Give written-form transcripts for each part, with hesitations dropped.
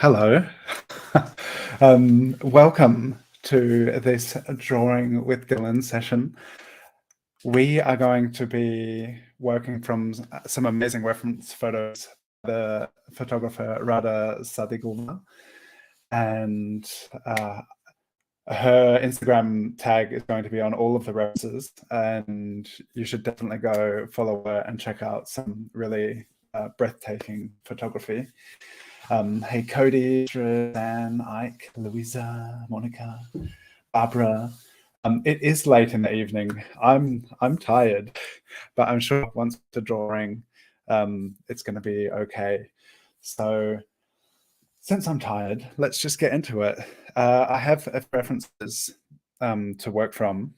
Hello. Welcome to this Drawing with Dylan session. We are going to be working from some amazing reference photos by the photographer Rada Sadygova, and her Instagram tag is going to be on all of the references, and you should definitely go follow her and check out some really breathtaking photography. Hey, Cody, Dan, Ike, Louisa, Monica, Barbara. It is late in the evening. I'm tired, but I'm sure once the drawing, it's going to be okay. So since I'm tired, let's just get into it. I have references to work from.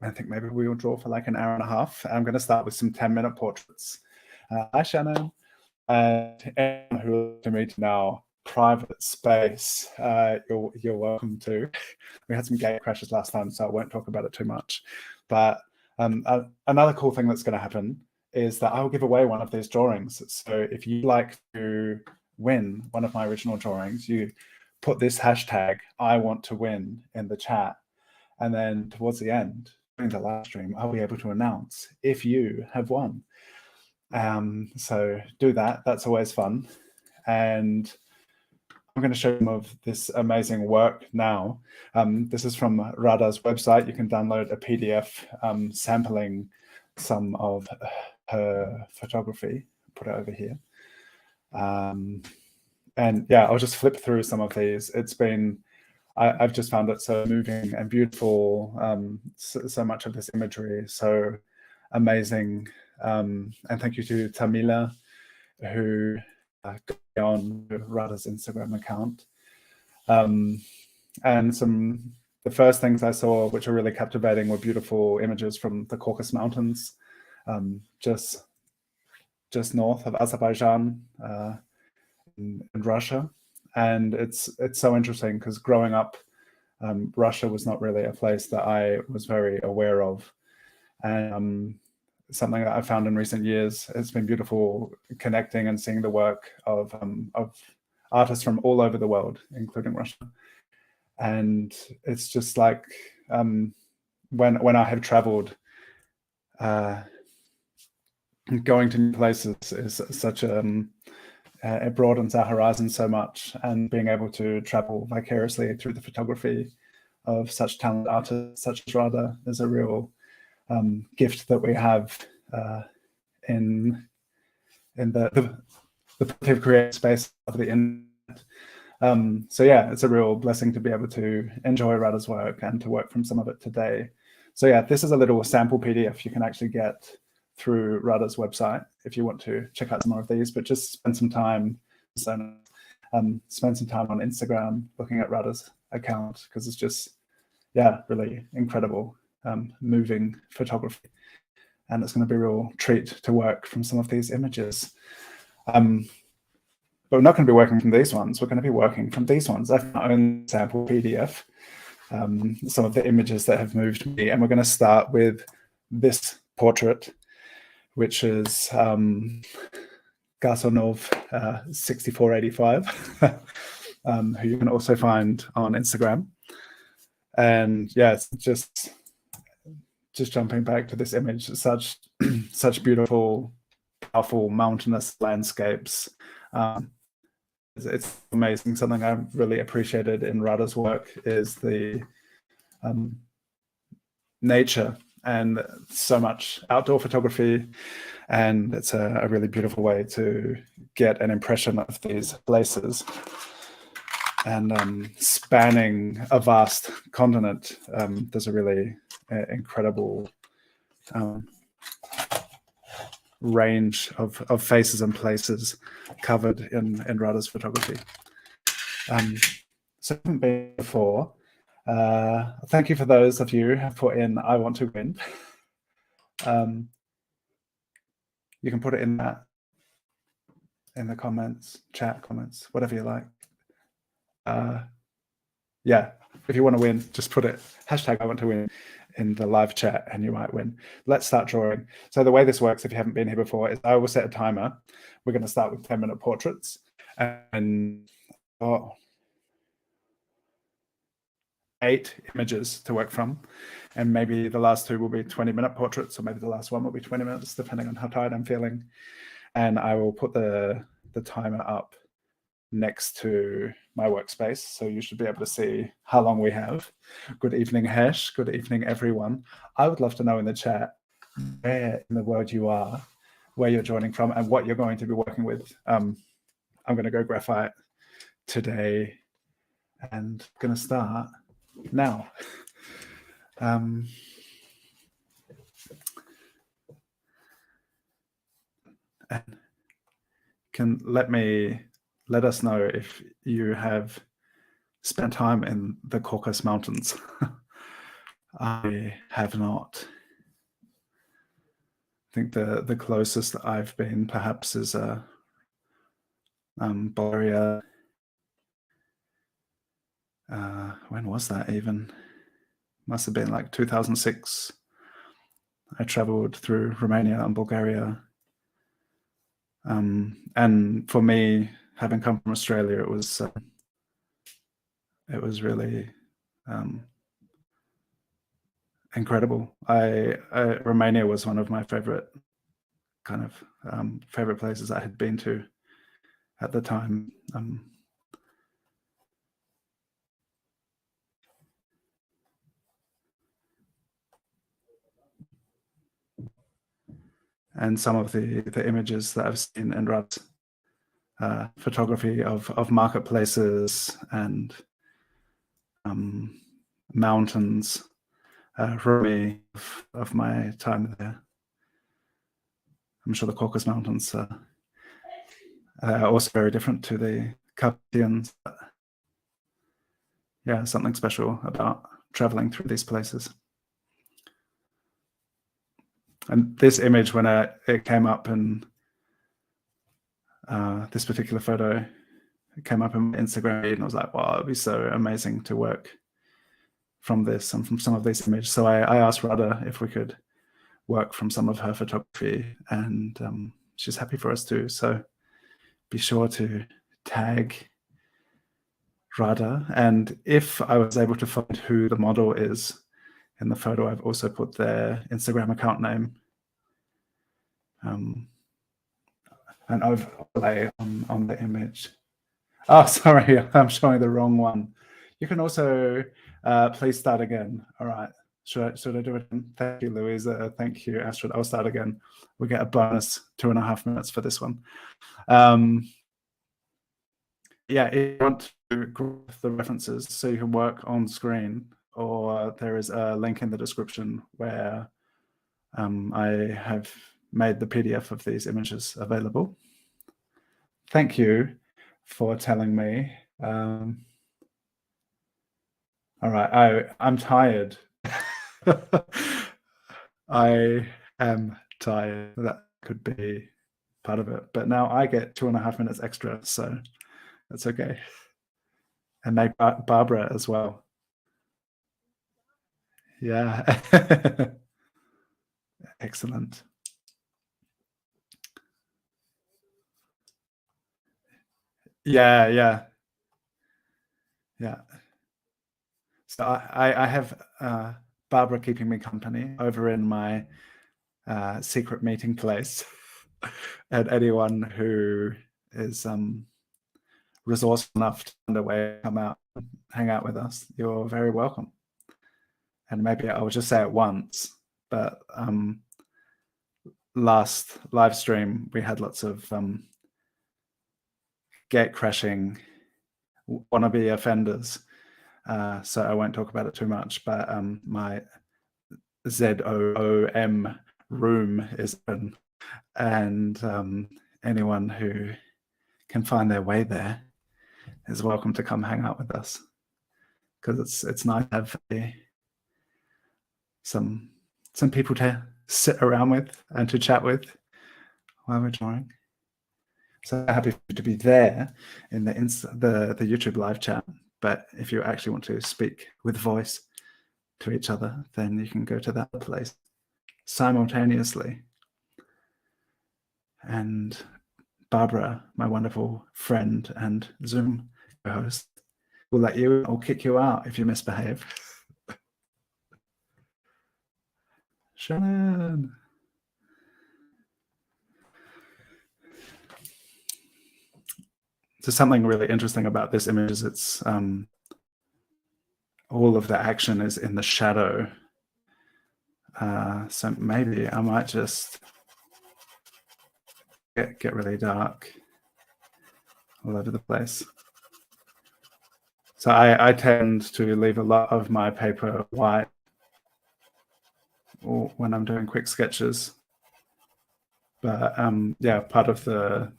I think maybe we will draw for like an hour and a half. I'm going to start with some 10-minute portraits. Hi, Shannon. And anyone who will to meet now, private space, you're welcome to. We had some gate crashes last time, so I won't talk about it too much. But another cool thing that's going to happen is that I will give away one of these drawings. So if you'd like to win one of my original drawings, you put this hashtag "I want to win" in the chat, and then towards the end, during the live stream, I'll be able to announce if you have won. So do that. That's always fun. And I'm going to show some of this amazing work now. This is from Rada's website. You can download a PDF sampling some of her photography. Put it over here. And yeah, I'll just flip through some of these. It's been, I've just found it so moving and beautiful. So much of this imagery, so amazing. And thank you to Tamila, who got me on Rada's Instagram account. And the first things I saw, which are really captivating, were beautiful images from the Caucasus Mountains, just north of Azerbaijan in Russia. And it's so interesting because growing up, Russia was not really a place that I was very aware of. And something that I found in recent years. It's been beautiful connecting and seeing the work of artists from all over the world, including Russia. And it's just like when I have traveled, going to new places is such it broadens our horizon so much, and being able to travel vicariously through the photography of such talented artists such as Rada is a real gift that we have in the creative space of the internet. So yeah, it's a real blessing to be able to enjoy Rada's work and to work from some of it today. So yeah, this is a little sample PDF you can actually get through Rada's website if you want to check out some more of these, but just spend some time on Instagram looking at Rada's account, because it's just, yeah, really incredible. Moving photography, and it's going to be a real treat to work from some of these images. But we're not going to be working from these ones. We're going to be working from these ones. I've my own sample PDF, some of the images that have moved me, and we're going to start with this portrait, which is Garsonov 6485, who you can also find on Instagram. And yeah, it's just jumping back to this image, such beautiful, powerful mountainous landscapes. It's amazing. Something I've really appreciated in Rada's work is the nature, and so much outdoor photography, and it's a really beautiful way to get an impression of these places. And spanning a vast continent, there's a really incredible range of faces and places covered in Rada's photography. So I haven't been before. Thank you for those of you who have put in "I want to win." You can put it in the comments, chat comments, whatever you like. Yeah, if you want to win, just put it hashtag "I want to win" in the live chat and you might win. Let's start drawing. So the way this works, if you haven't been here before, is I will set a timer. We're going to start with 10-minute portraits, and got 8 images to work from, and maybe the last 2 will be 20-minute portraits, or maybe the last one will be 20 minutes, depending on how tired I'm feeling. And I will put the timer up next to my workspace, so you should be able to see how long we have. Good evening, Hesh. Good evening, everyone. I would love to know in the chat where in the world you are, where you're joining from, and what you're going to be working with. I'm going to go graphite today, and I'm going to start now. Can let us know if you have spent time in the Caucasus Mountains. I have not. I think the closest I've been perhaps is Bulgaria. When was that even? Must have been like 2006. I traveled through Romania and Bulgaria. And for me, having come from Australia, it was really incredible. Romania was one of my favorite favorite places I had been to at the time. And some of the images that I've seen in Rad's photography of marketplaces and mountains remind me of my time there. I'm sure the Caucasus Mountains are also very different to the Carpathians. Yeah, something special about traveling through these places. And this image, when it came up in this particular photo, it came up in my Instagram feed, and I was like, wow, it'd be so amazing to work from this and from some of these images. So I asked Rada if we could work from some of her photography, and she's happy for us to. So be sure to tag Rada. And if I was able to find who the model is in the photo, I've also put their Instagram account name. An overlay on the image. Oh, sorry, I'm showing the wrong one. You can also please start again. All right. Should I do it? Thank you, Louisa. Thank you, Astrid. I'll start again. We get a bonus 2.5 minutes for this one. Yeah, if you want to grab the references so you can work on screen, or there is a link in the description where I have made the PDF of these images available. Thank you for telling me. All right, I'm tired. I am tired. That could be part of it. But now I get 2.5 minutes extra, so that's okay. And maybe Barbara as well. Yeah. Excellent. Yeah. So I have Barbara keeping me company over in my secret meeting place. And anyone who is resourceful enough to find a way to come out and hang out with us, you're very welcome. And maybe I'll just say it once, but last live stream we had lots of gate crashing wannabe offenders, so I won't talk about it too much, but my ZOOM room is open, and anyone who can find their way there is welcome to come hang out with us, because it's nice to have some people to sit around with and to chat with while we're drawing. So happy to be there in the YouTube live chat. But if you actually want to speak with voice to each other, then you can go to that place simultaneously. And Barbara, my wonderful friend and Zoom host will let you or kick you out if you misbehave. Shannon. So something really interesting about this image is it's all of the action is in the shadow. So maybe I might just get really dark all over the place. So I tend to leave a lot of my paper white or when I'm doing quick sketches. But yeah, part of the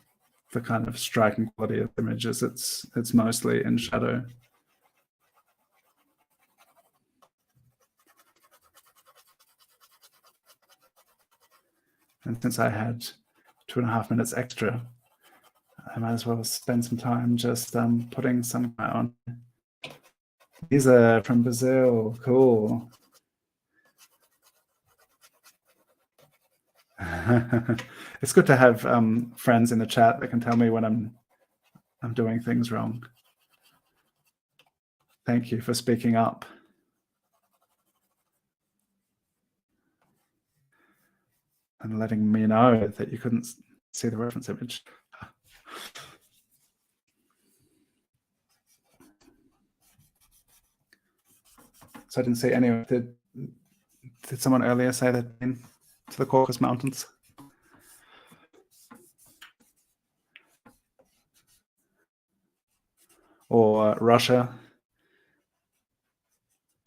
kind of striking quality of the images, it's mostly in shadow. And since I had 2.5 minutes extra, I might as well spend some time just putting some on. These are from Brazil, cool. It's good to have friends in the chat that can tell me when I'm doing things wrong. Thank you for speaking up. And letting me know that you couldn't see the reference image. So I didn't see anyone. Did someone earlier say they'd been to the Caucasus Mountains? Or Russia?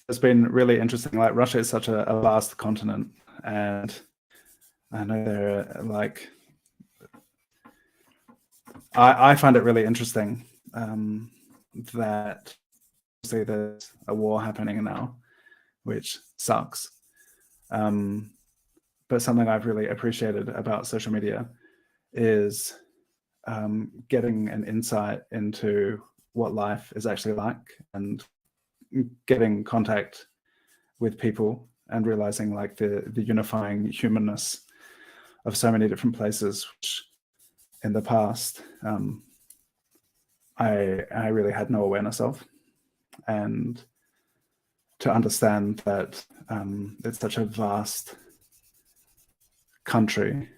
It's been really interesting. Like, Russia is such a vast continent, and I know there are like, I find it really interesting that obviously there's a war happening now, which sucks. But something I've really appreciated about social media is getting an insight into what life is actually like and getting contact with people and realizing like the unifying humanness of so many different places, which in the past I really had no awareness of. And to understand that it's such a vast country,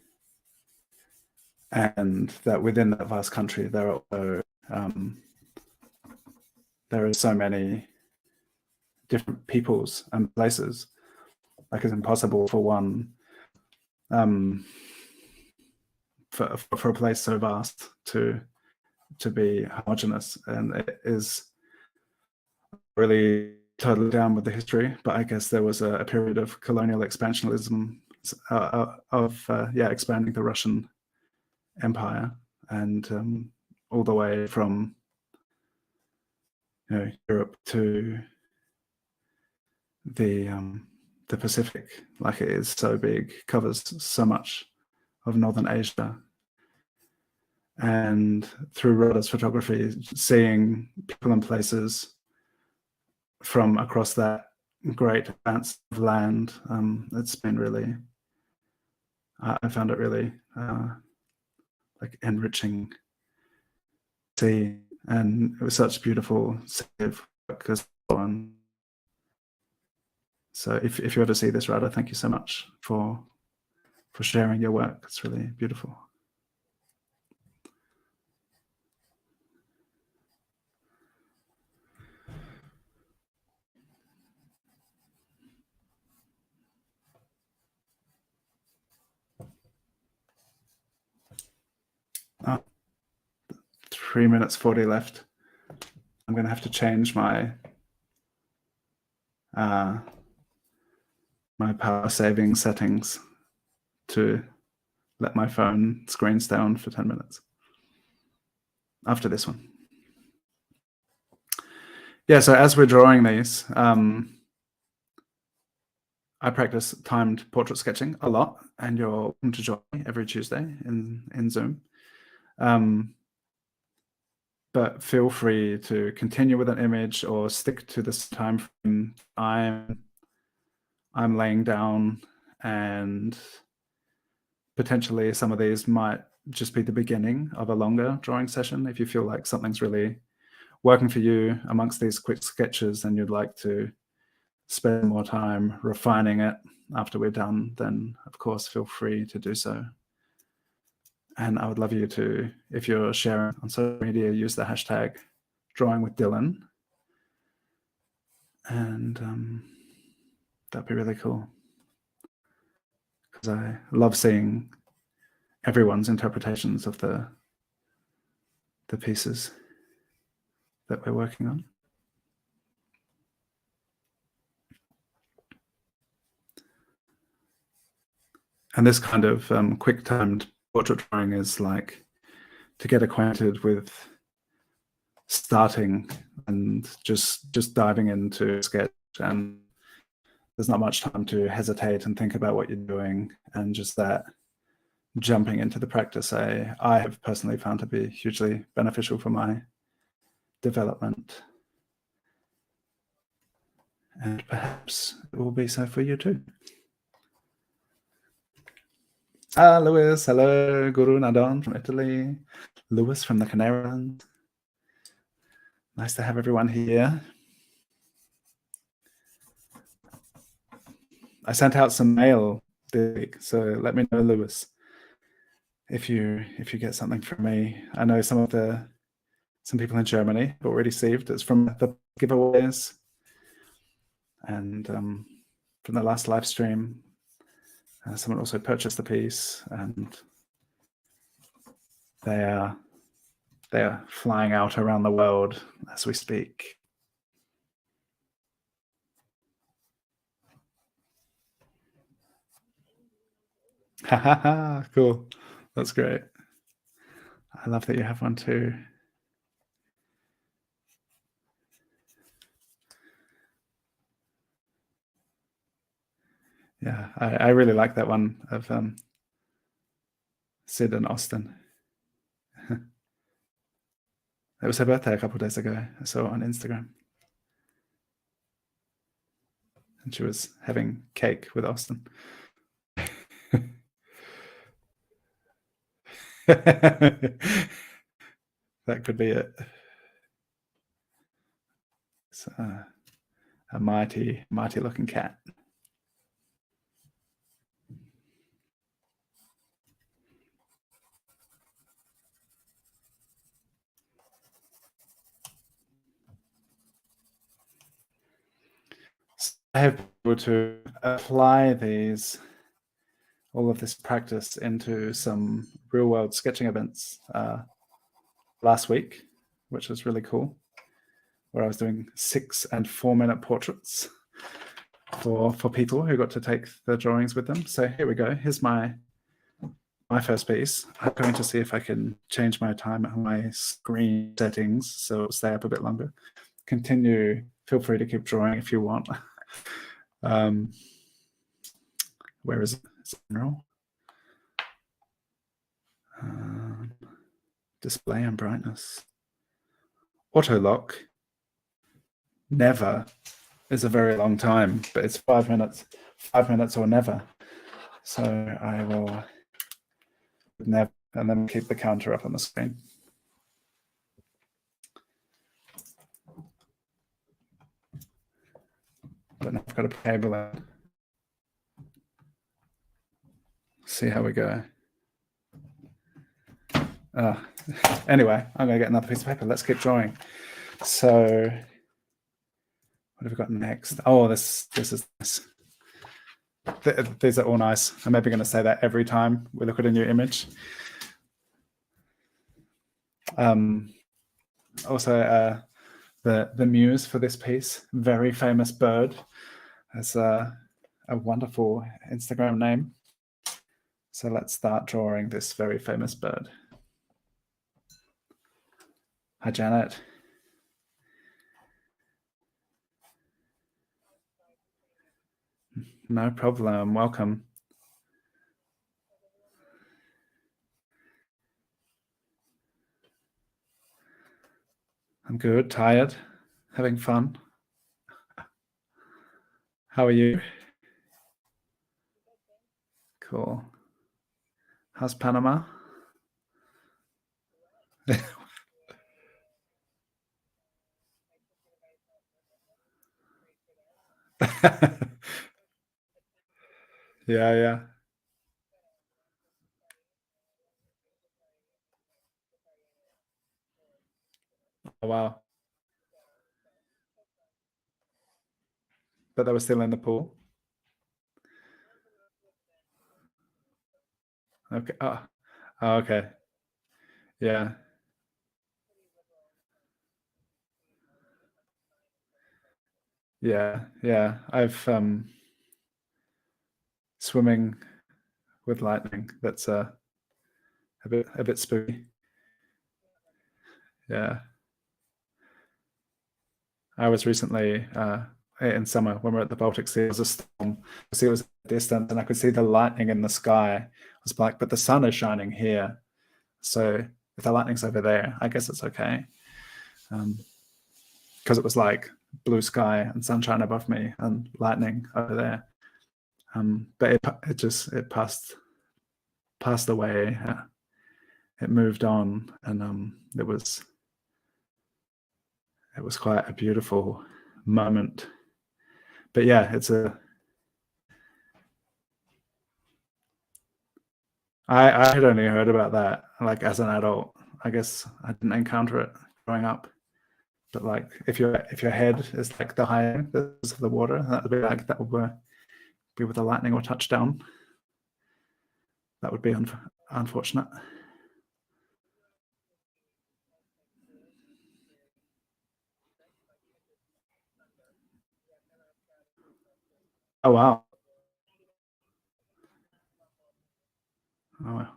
and that within that vast country there are also, there are so many different peoples and places. Like, it's impossible for one for a place so vast to be homogenous, and it is really totally down with the history. But I guess there was a period of colonial expansionism of expanding the Russian Empire, and all the way from Europe to the Pacific. Like, it is so big, covers so much of Northern Asia. And through Rada's photography, seeing people and places from across that great expanse of land, it's been really, I found it really like enriching to see, and it was such beautiful work as well. So if you ever see this, Rada, thank you so much for sharing your work. It's really beautiful. Oh, 3 minutes 40 left. I'm going to have to change my my power saving settings to let my phone screen stay on for 10 minutes after this one. Yeah, so as we're drawing these, I practice timed portrait sketching a lot, and you're welcome to join me every Tuesday in Zoom. But feel free to continue with an image or stick to this time frame I'm laying down, and potentially some of these might just be the beginning of a longer drawing session if you feel like something's really working for you amongst these quick sketches and you'd like to spend more time refining it after we're done, then of course feel free to do so. And I would love you to, if you're sharing on social media, use the hashtag Drawing with Dylan. And that'd be really cool. Because I love seeing everyone's interpretations of the pieces that we're working on. And this kind of quick-timed portrait drawing is like to get acquainted with starting and just diving into a sketch, and there's not much time to hesitate and think about what you're doing, and just that jumping into the practice I have personally found to be hugely beneficial for my development, and perhaps it will be so for you too. Lewis, hello, Guru Nadon from Italy, Lewis from the Canary Islands. Nice to have everyone here. I sent out some mail this week, so let me know, Lewis, if you get something from me. I know some people in Germany have already received. It's from the giveaways and from the last live stream. Someone also purchased the piece, and they are flying out around the world as we speak. Cool. That's great. I love that you have one too. Yeah, I really like that one of Sid and Austin. It was her birthday a couple of days ago. I saw it on Instagram. And she was having cake with Austin. That could be it. It's a mighty looking cat. So I have been able to apply all of this practice into some real world sketching events last week, which was really cool, where I was doing 6 and 4 minute portraits for people who got to take the drawings with them. So here we go. Here's my first piece. I'm going to see if I can change my time and my screen settings so it'll stay up a bit longer. Continue. Feel free to keep drawing if you want. Where is it? General. Display and brightness. Auto lock. Never is a very long time, but it's 5 minutes. 5 minutes or never. So I will never, and then keep the counter up on the screen. But now I've got a cable in. See how we go. Anyway, I'm going to get another piece of paper. Let's keep drawing. So what have we got next? Oh, this is nice. These are all nice. I'm maybe going to say that every time we look at a new image. Also, the muse for this piece, very famous bird, has a wonderful Instagram name. So let's start drawing this very famous bird. Hi, Janet. No problem. Welcome. I'm good. Tired. Having fun. How are you? Cool. How's Panama? Yeah, yeah. Oh, wow. But they were still in the pool? Okay. Oh, okay. Yeah. Yeah, yeah. I've, swimming with lightning, that's, a bit spooky. Yeah. I was recently, in summer when we were at the Baltic Sea, it was a storm. See, it was distant, and I could see the lightning in the sky. I was like, but the sun is shining here. So if the lightning's over there, I guess it's okay. Because it was like blue sky and sunshine above me and lightning over there. But it passed away. It moved on, and it was quite a beautiful moment. But yeah, I had only heard about that like as an adult. I guess I didn't encounter it growing up. But like if your head is like the high because of the water, that would be with a lightning or touchdown. That would be unfortunate. Oh wow. Oh wow.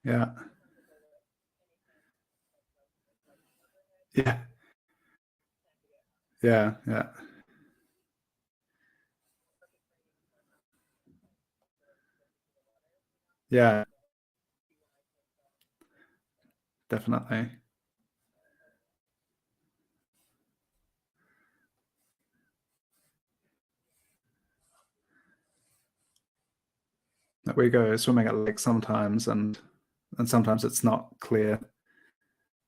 Yeah. Yeah. Yeah. Yeah. Yeah. Definitely. Like we go swimming at lakes sometimes, and sometimes it's not clear.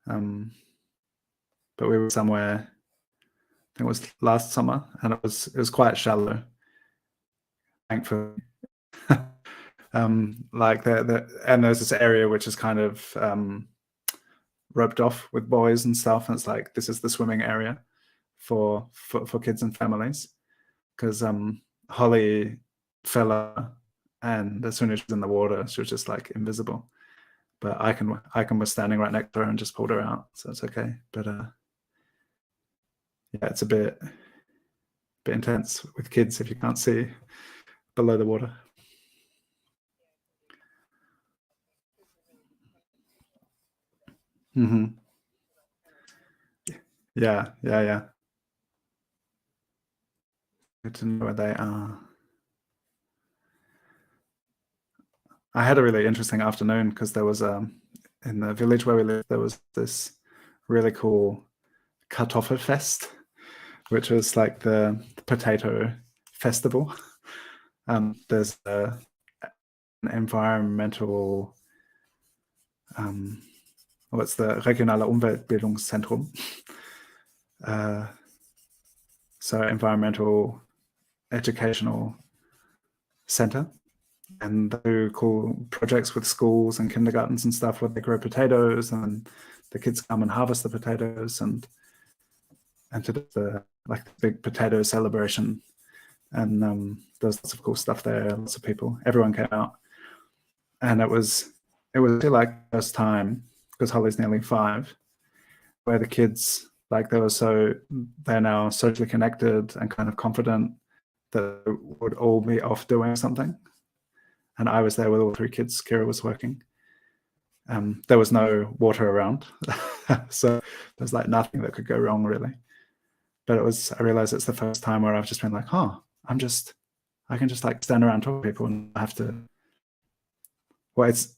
Um, but we were somewhere. I think it was last summer, and it was quite shallow. Thankfully, like and there's this area which is kind of roped off with boys and stuff, and it's like this is the swimming area for kids and families because Holly fell over, and as soon as she was in the water, she was just like invisible. But I can was standing right next to her and just pulled her out, so it's okay. But yeah, it's a bit intense with kids if you can't see below the water. Hmm. Yeah, yeah, yeah. Good to know where they are. I had a really interesting afternoon because there was in the village where we live there was this really cool Kartoffelfest, which was like the potato festival. There's an environmental what's the regionale Umweltbildungszentrum, uh, so environmental educational center, and they do cool projects with schools and kindergartens and stuff where they grow potatoes, and the kids come and harvest the potatoes and to the like the big potato celebration. And there's lots of cool stuff there. Lots of people. Everyone came out, and it was like the first time because Holly's nearly 5, where the kids like they're now socially connected and kind of confident that would all be off doing something. And I was there with all 3 kids. Kira was working. There was no water around, so there's like nothing that could go wrong really. But I realized it's the first time where I've just been like, oh, I can just like stand around talk to people and I have to. Well, it's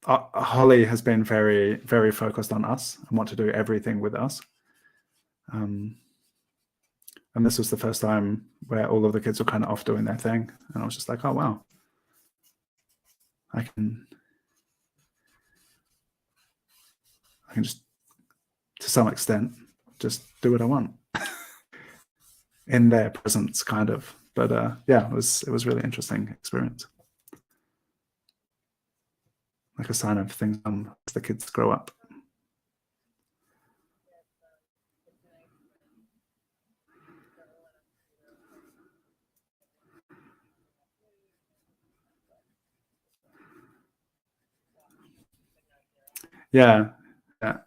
Holly has been very, very focused on us and want to do everything with us. Um, And this was the first time where all of the kids were kind of off doing their thing. And I was just like, oh, wow. I can just, to some extent, just do what I want in their presence, kind of. But yeah, it was really interesting experience. Like a sign of things as the kids grow up. Yeah, yeah.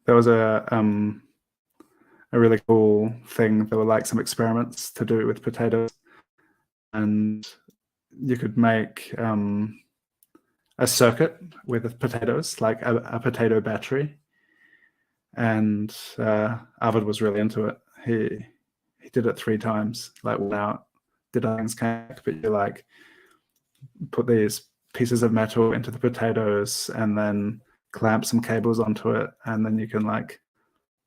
There was a really cool thing. There were like some experiments to do with potatoes, and you could make a circuit with potatoes, like a potato battery. And Arvid was really into it. He did it 3 times, like went out, did a things cake, but you like put these pieces of metal into the potatoes and then clamp some cables onto it, and then you can like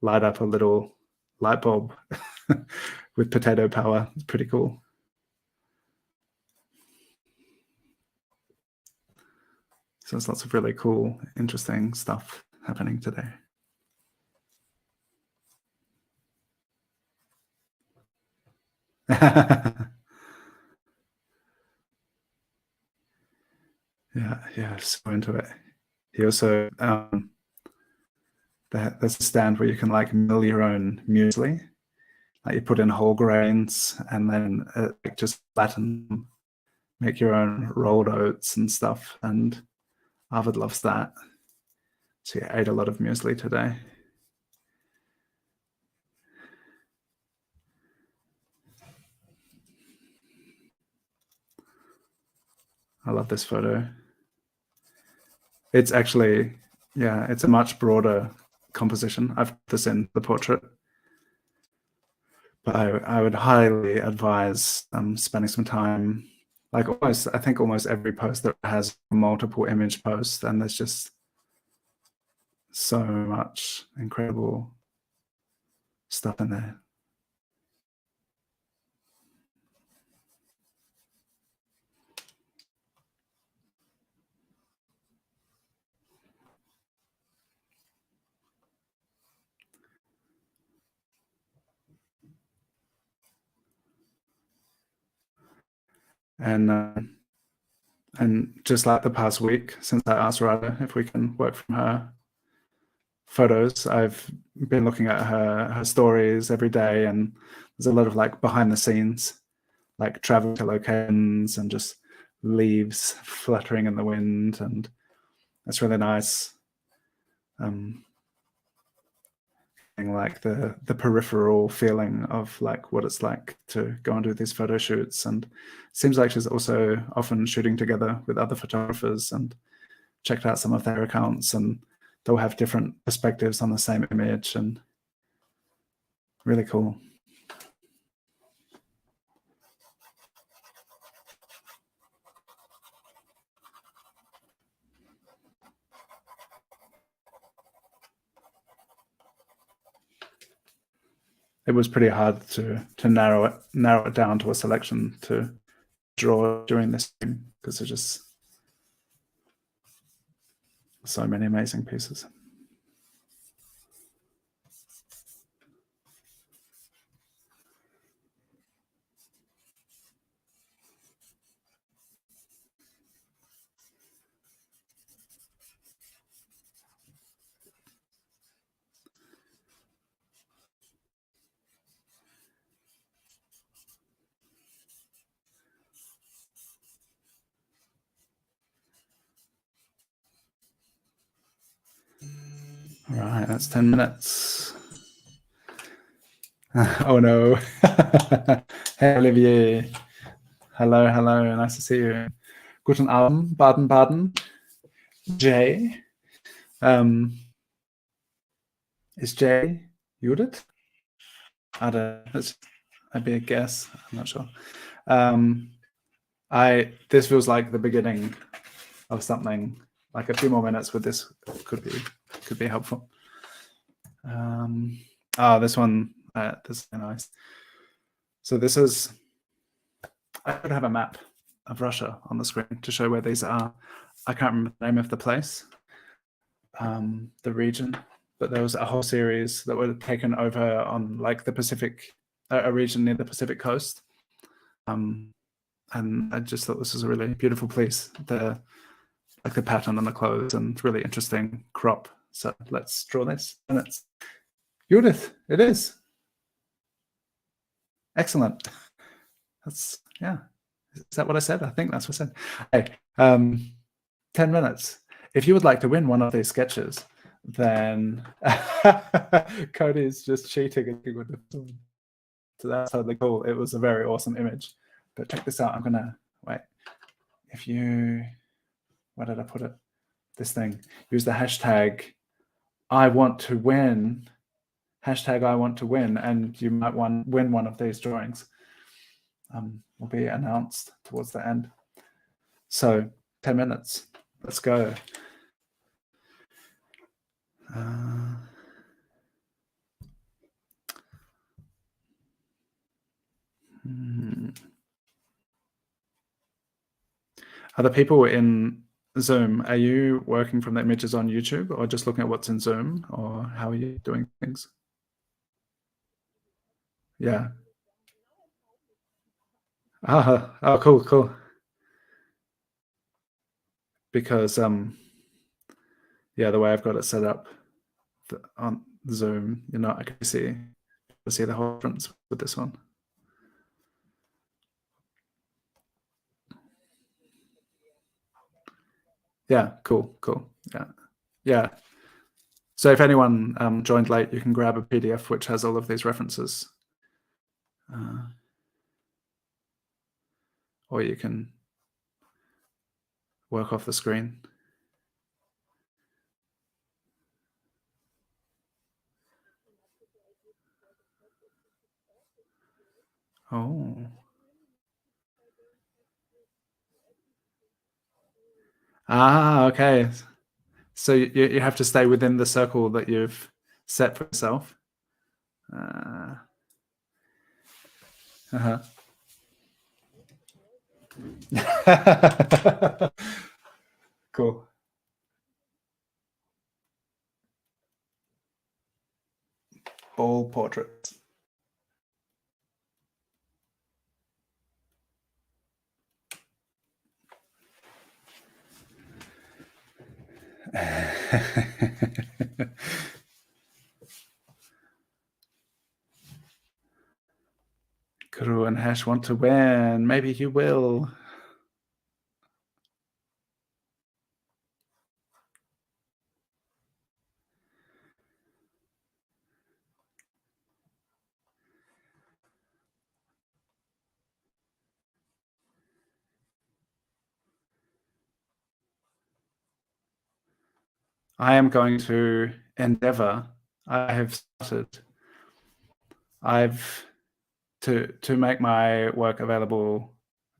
light up a little light bulb with potato power. It's pretty cool. So there's lots of really cool, interesting stuff happening today. Yeah, so into it. He also there's a stand where you can like mill your own muesli. Like you put in whole grains and then just flatten them, make your own rolled oats and stuff. And Arvid loves that. So he ate a lot of muesli today. I love this photo. It's actually, yeah, it's a much broader composition. I've put this in the portrait. But I would highly advise spending some time, like I think almost every post that has multiple image posts, and there's just so much incredible stuff in there. And just like the past week, since I asked Rada if we can work from her photos, I've been looking at her stories every day, and there's a lot of like behind the scenes, like travel to locations and just leaves fluttering in the wind, and it's really nice. Like the peripheral feeling of like what it's like to go and do these photo shoots. And it seems like she's also often shooting together with other photographers, and checked out some of their accounts, and they'll have different perspectives on the same image, and really cool. It was pretty hard to narrow it down to a selection to draw during this stream, because there's just so many amazing pieces. All right, that's 10 minutes. Oh no. Hey Olivier. Hello, nice to see you. Guten Abend, Baden-Baden. Jay. Is Jay Judith? I don't know. I'd be a guess. I'm not sure. This feels like the beginning of something. Like a few more minutes with this could be helpful. Oh, this one, this is nice. So this is, I could have a map of Russia on the screen to show where these are. I can't remember the name of the place, the region, but there was a whole series that were taken over on like the Pacific, a region near the Pacific coast. And I just thought this was a really beautiful place. The pattern on the clothes and really interesting crop. So let's draw this. And it's Judith. It is. Excellent. That's, yeah. Is that what I said? I think that's what I said. Hey, 10 minutes. If you would like to win one of these sketches, then Cody's just cheating with the phone. So that's totally cool. It was a very awesome image. But check this out. I'm gonna wait. If you, where did I put it? This thing. Use the hashtag I want to win. Hashtag I want to win, and you might win one of these drawings. Will be announced towards the end. So 10 minutes. Let's go. Are the people in Zoom, are you working from the images on YouTube or just looking at what's in Zoom, or how are you doing things? Yeah. Oh, cool, cool. Because yeah, the way I've got it set up on Zoom, I can see the whole difference with this one. Yeah, cool. Yeah. So if anyone joined late, you can grab a PDF which has all of these references. Or you can work off the screen. Oh. Okay. So you have to stay within the circle that you've set for yourself. Cool. All portraits. Kuru and Hash want to win. Maybe you will. I am going to endeavor. I have started. To make my work available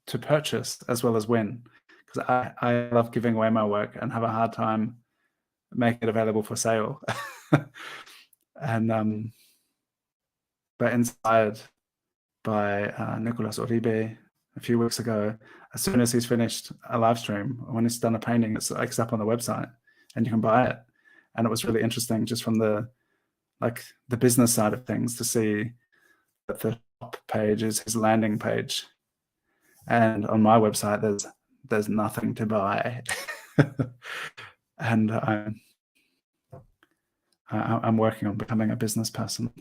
to purchase as well as win, because I love giving away my work and have a hard time making it available for sale. And but inspired by Nicolas Uribe a few weeks ago, as soon as he's finished a live stream, when he's done a painting, it's up on the website and you can buy it. And it was really interesting just from the business side of things to see that the top page is his landing page, and on my website there's nothing to buy. And I'm working on becoming a business person.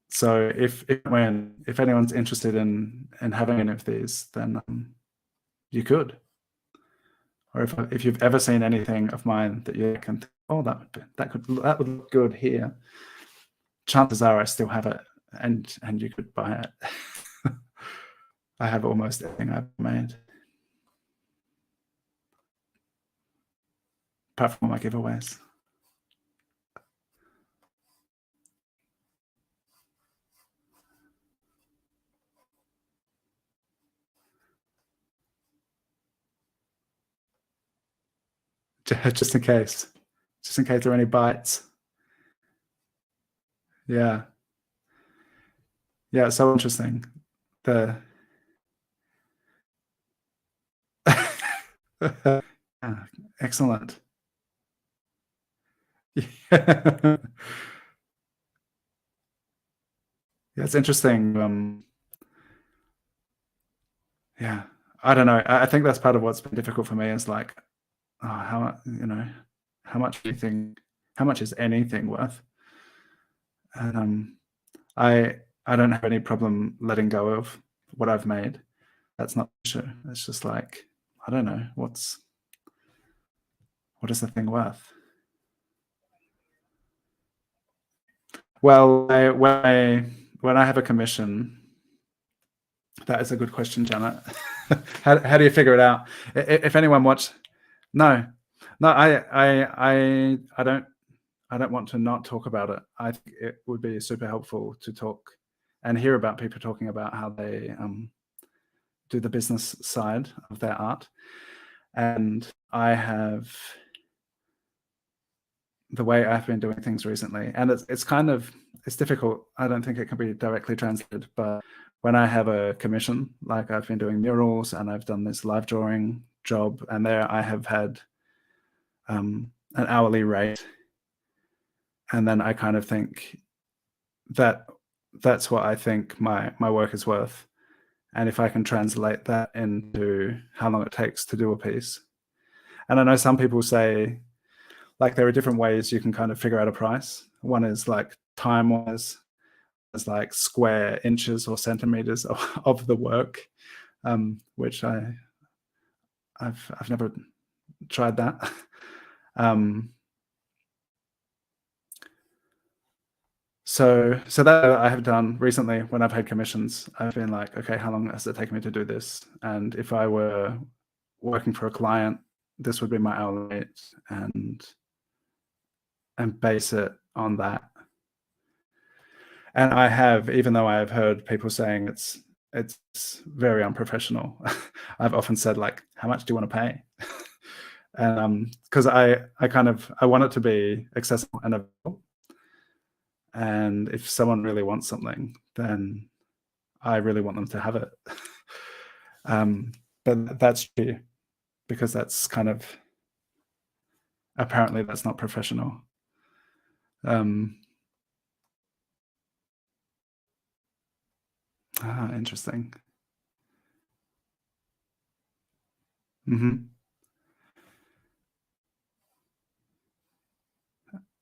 So if anyone's interested in having any of these, then you could. Or if you've ever seen anything of mine that you can think, oh, that would look good here, chances are I still have it, and you could buy it. I have almost everything I've made, apart from my giveaways. Just in case. just in case there are any bites. Yeah. Yeah, it's so interesting. The yeah, excellent. Yeah. Yeah, it's interesting. Yeah, I don't know. I think that's part of what's been difficult for me is like, oh, how much do you think, how much is anything worth? And I don't have any problem letting go of what I've made. That's not the issue. It's just like, I don't know, what is the thing worth? Well, when I have a commission, that is a good question, Janet. How do you figure it out? If anyone watched, no, no, I don't want to not talk about it. I think it would be super helpful to talk and hear about people talking about how they do the business side of their art. And I have the way I've been doing things recently, and it's kind of, it's difficult. I don't think it can be directly translated, but when I have a commission, like I've been doing murals and I've done this live drawing job, and there I have had an hourly rate, and then I kind of think that that's what I think my work is worth. And if I can translate that into how long it takes to do a piece. And I know some people say, like, there are different ways you can kind of figure out a price. One is like time-wise, it's like square inches or centimeters of the work, which I've never tried that. So that I have done recently when I've had commissions. I've been like, okay, how long has it taken me to do this? And if I were working for a client, this would be my hourly rate, and base it on that. And I have, even though I have heard people saying it's very unprofessional, I've often said, like, how much do you want to pay? And because I want it to be accessible and available. And if someone really wants something, then I really want them to have it. But that's true, because that's kind of, apparently that's not professional. Interesting.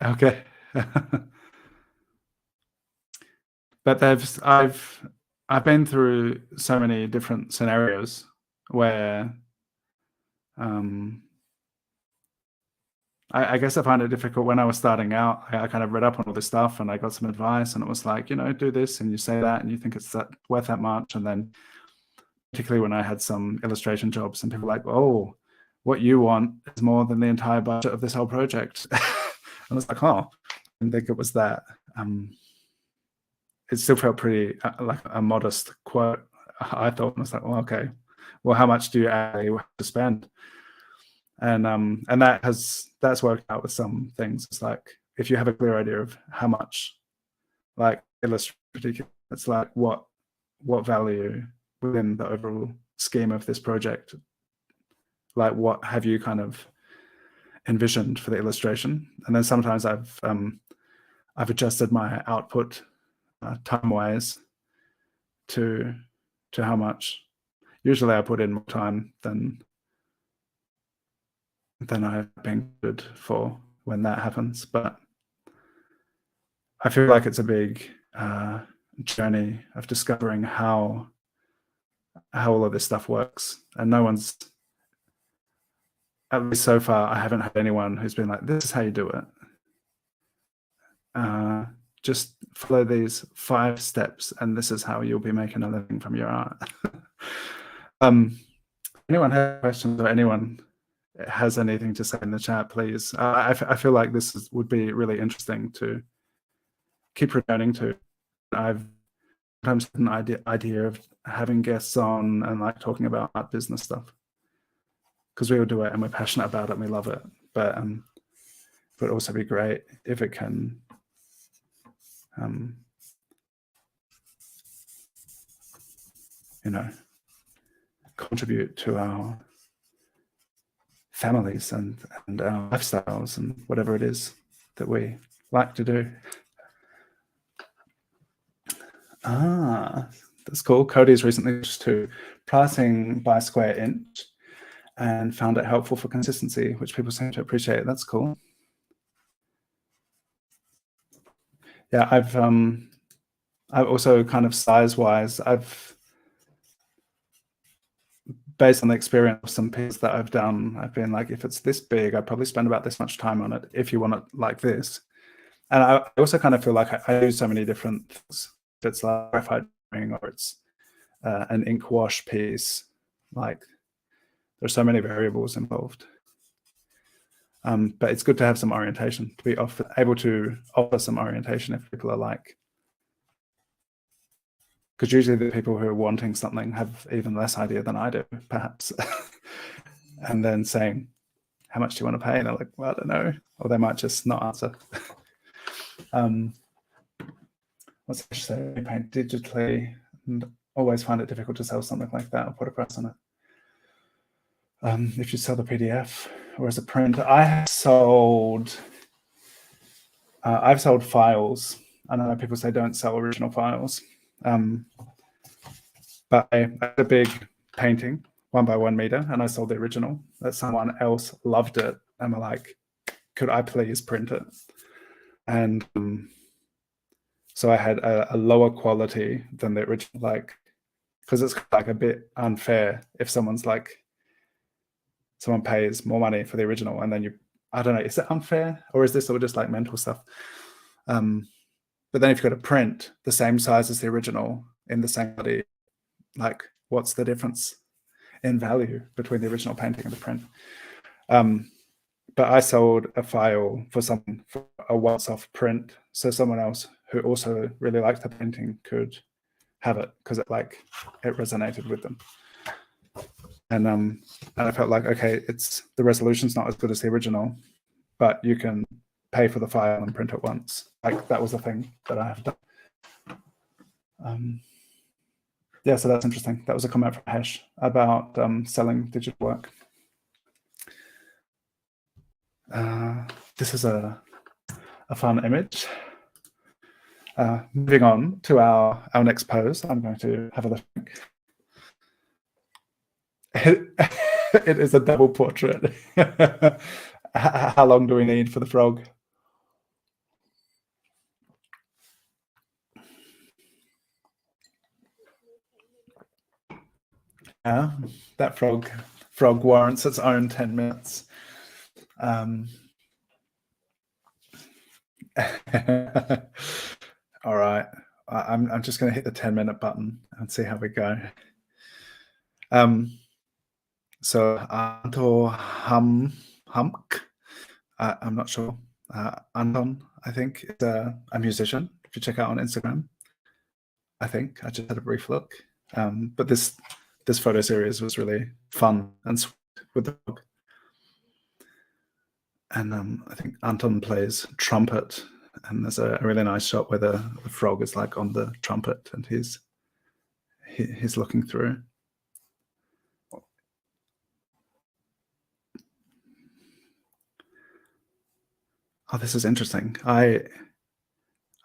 Okay. But I've been through so many different scenarios where I guess I find it difficult. When I was starting out, I kind of read up on all this stuff and I got some advice, and it was like, do this and you say that and you think it's worth that much. And then particularly when I had some illustration jobs and people were like, oh, what you want is more than the entire budget of this whole project. And I was like, oh, I didn't think it was that. It still felt pretty like a modest quote, I thought. And I was like, well, okay, well, how much do you actually have to spend? And that's worked out with some things. It's like, if you have a clear idea of how much, like illustrating, it's like what value within the overall scheme of this project, like what have you kind of envisioned for the illustration? And then sometimes I've adjusted my output time-wise to how much. Usually I put in more time than I've been good for when that happens. But I feel like it's a big journey of discovering how all of this stuff works. And no one's, at least so far, I haven't had anyone who's been like, this is how you do it. Just follow these 5 steps and this is how you'll be making a living from your art. Anyone have questions, or anyone has anything to say in the chat, please? I feel like this would be really interesting to keep returning to. I've sometimes had an idea of having guests on and like talking about art business stuff, because we all do it and we're passionate about it and we love it. But but also be great if it can you know, contribute to our families and our lifestyles and whatever it is that we like to do. That's cool. Cody's recently switched to pricing by square inch and found it helpful for consistency, which people seem to appreciate. That's cool. Yeah, I've also kind of size-wise, based on the experience of some pieces that I've done, I've been like, if it's this big, I'd probably spend about this much time on it if you want it like this. And I also kind of feel like I do so many different things. If it's like graphite drawing or it's an ink wash piece, like there's so many variables involved. But it's good to have some orientation, to be able to offer some orientation if people are like, because usually the people who are wanting something have even less idea than I do, perhaps. And then saying, how much do you want to pay? And they're like, well, I don't know. Or they might just not answer. What's I say? Paint digitally and always find it difficult to sell something like that or put a price on it. If you sell the PDF or as a print, I've sold files. I know people say don't sell original files. But I had a big painting, 1 by 1 meter, and I sold the original. That someone else loved it and were like, could I please print it? And so I had a lower quality than the original, like, because it's like a bit unfair if someone pays more money for the original and then I don't know, is it unfair or is this all just like mental stuff? But then if you've got a print the same size as the original in the same body, like what's the difference in value between the original painting and the print? But I sold a file for a once-off print, so someone else who also really liked the painting could have it because it resonated with them. And I felt like, okay, the resolution's not as good as the original, but you can pay for the file and print it once. Like that was the thing that I have done. Yeah, so that's interesting. That was a comment from Hesh about selling digital work. This is a fun image. Moving on to our next pose, I'm going to have a look. It is a double portrait. How long do we need for the frog? Yeah, that frog warrants its own 10 minutes. All right, I'm just going to hit the 10-minute button and see how we go. So Anto Humk, I'm not sure. Anton, I think, is a musician. If you check out on Instagram, I think I just had a brief look. But this photo series was really fun and sweet with the dog. And I think Anton plays trumpet, and there's a really nice shot where the frog is like on the trumpet and he's looking through. Oh, this is interesting. I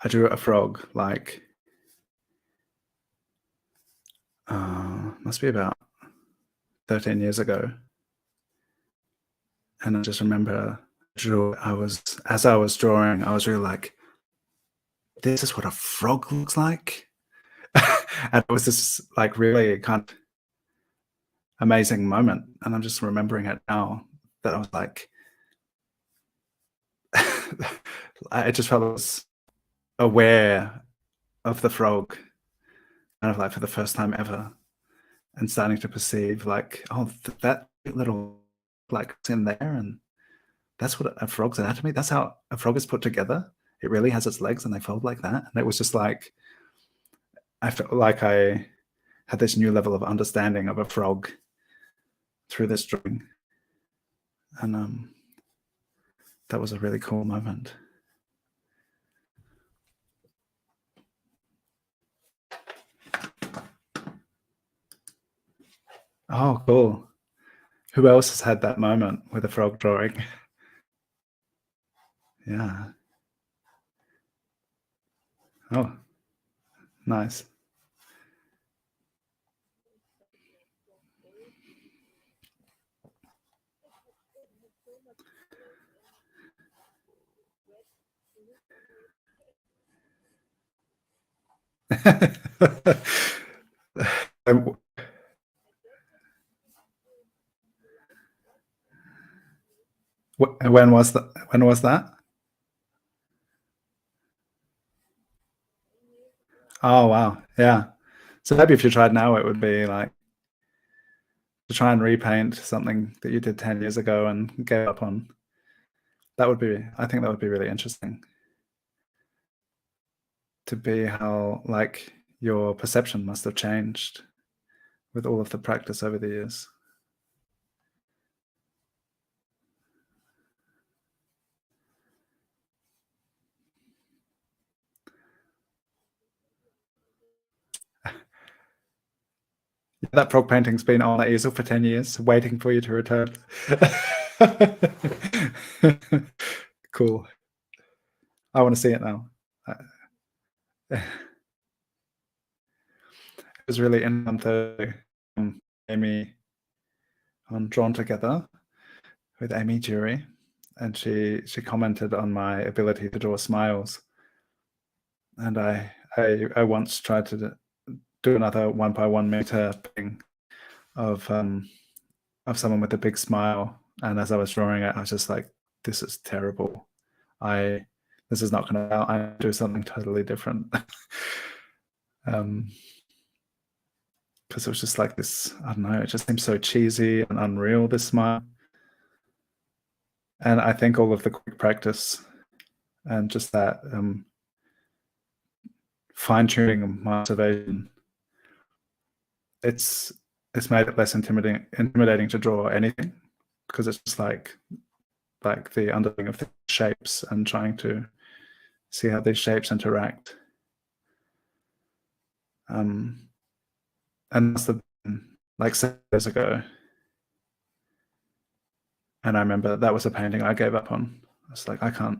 drew a frog like must be about 13 years ago, and I just remember as I was drawing, I was really like, this is what a frog looks like. And it was this like really kind of amazing moment, and I'm just remembering it now that I was like, I just felt I was aware of the frog kind of like for the first time ever, and starting to perceive like, oh, that little like it's in there, and that's what a frog's anatomy, that's how a frog is put together. It really has its legs and they fold like that. And it was just like, I felt like I had this new level of understanding of a frog through this drawing. And that was a really cool moment. Oh, cool. Who else has had that moment with a frog drawing? Yeah. Oh, nice. Um, when was that? When was that? Oh, wow. Yeah. So maybe if you tried now, it would be like to try and repaint something that you did 10 years ago and gave up on. That would be, I think that would be really interesting to be how like your perception must have changed with all of the practice over the years. That frog painting's been on the easel for 10 years, waiting for you to return. Cool. I want to see it now. It was really in on Thursday. Amy on Drawn Together with Amy Jury, and she commented on my ability to draw smiles. And I once tried to do another 1 by 1 meter thing of someone with a big smile, and as I was drawing it, I was just like, "This is terrible. This is not going to. I do something totally different." Because it was just like this. I don't know. It just seems so cheesy and unreal. This smile, and I think all of the quick practice and just that fine tuning my observation, it's made it less intimidating to draw anything, because it's just like the understanding of the shapes and trying to see how these shapes interact. And that's like 7 years ago. And I remember that was a painting I gave up on. I was like, I can't,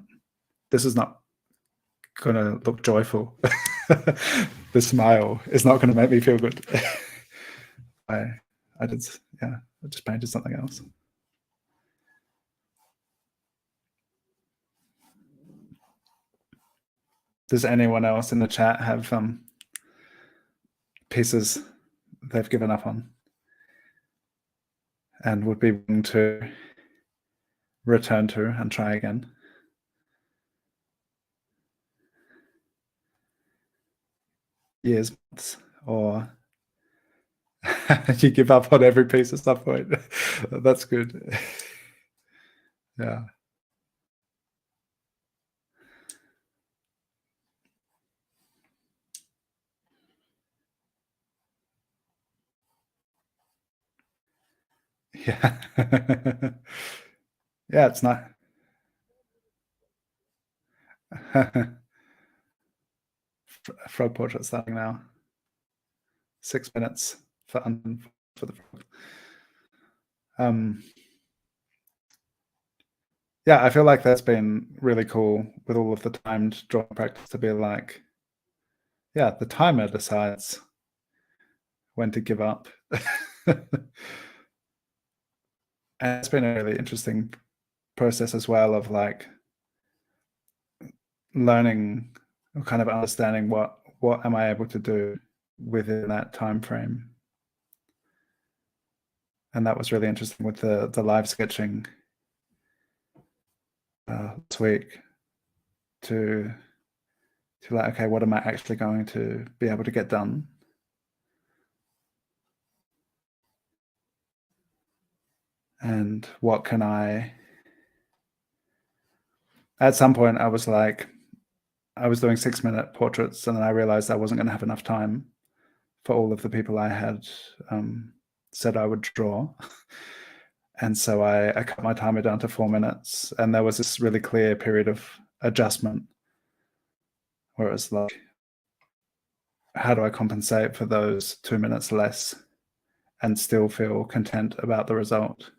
this is not going to look joyful. The smile is not going to make me feel good. I just painted something else. Does anyone else in the chat have pieces they've given up on and would be willing to return to and try again? Years, months, or you give up on every piece at some point? That's good. Yeah. Yeah. Yeah, it's not. Frog portrait starting now. 6 minutes for the frog. Yeah, I feel like that's been really cool with all of the timed drawing practice to be like, yeah, the timer decides when to give up. And it's been a really interesting process as well of like learning or kind of understanding what am I able to do within that time frame. And that was really interesting with the live sketching this week to like, okay, what am I actually going to be able to get done? And what can I, at some point I was like, I was doing 6-minute portraits, and then I realized I wasn't going to have enough time for all of the people I had said I would draw. And so I cut my timer down to 4 minutes, and there was this really clear period of adjustment where it was like, how do I compensate for those 2 minutes less and still feel content about the result?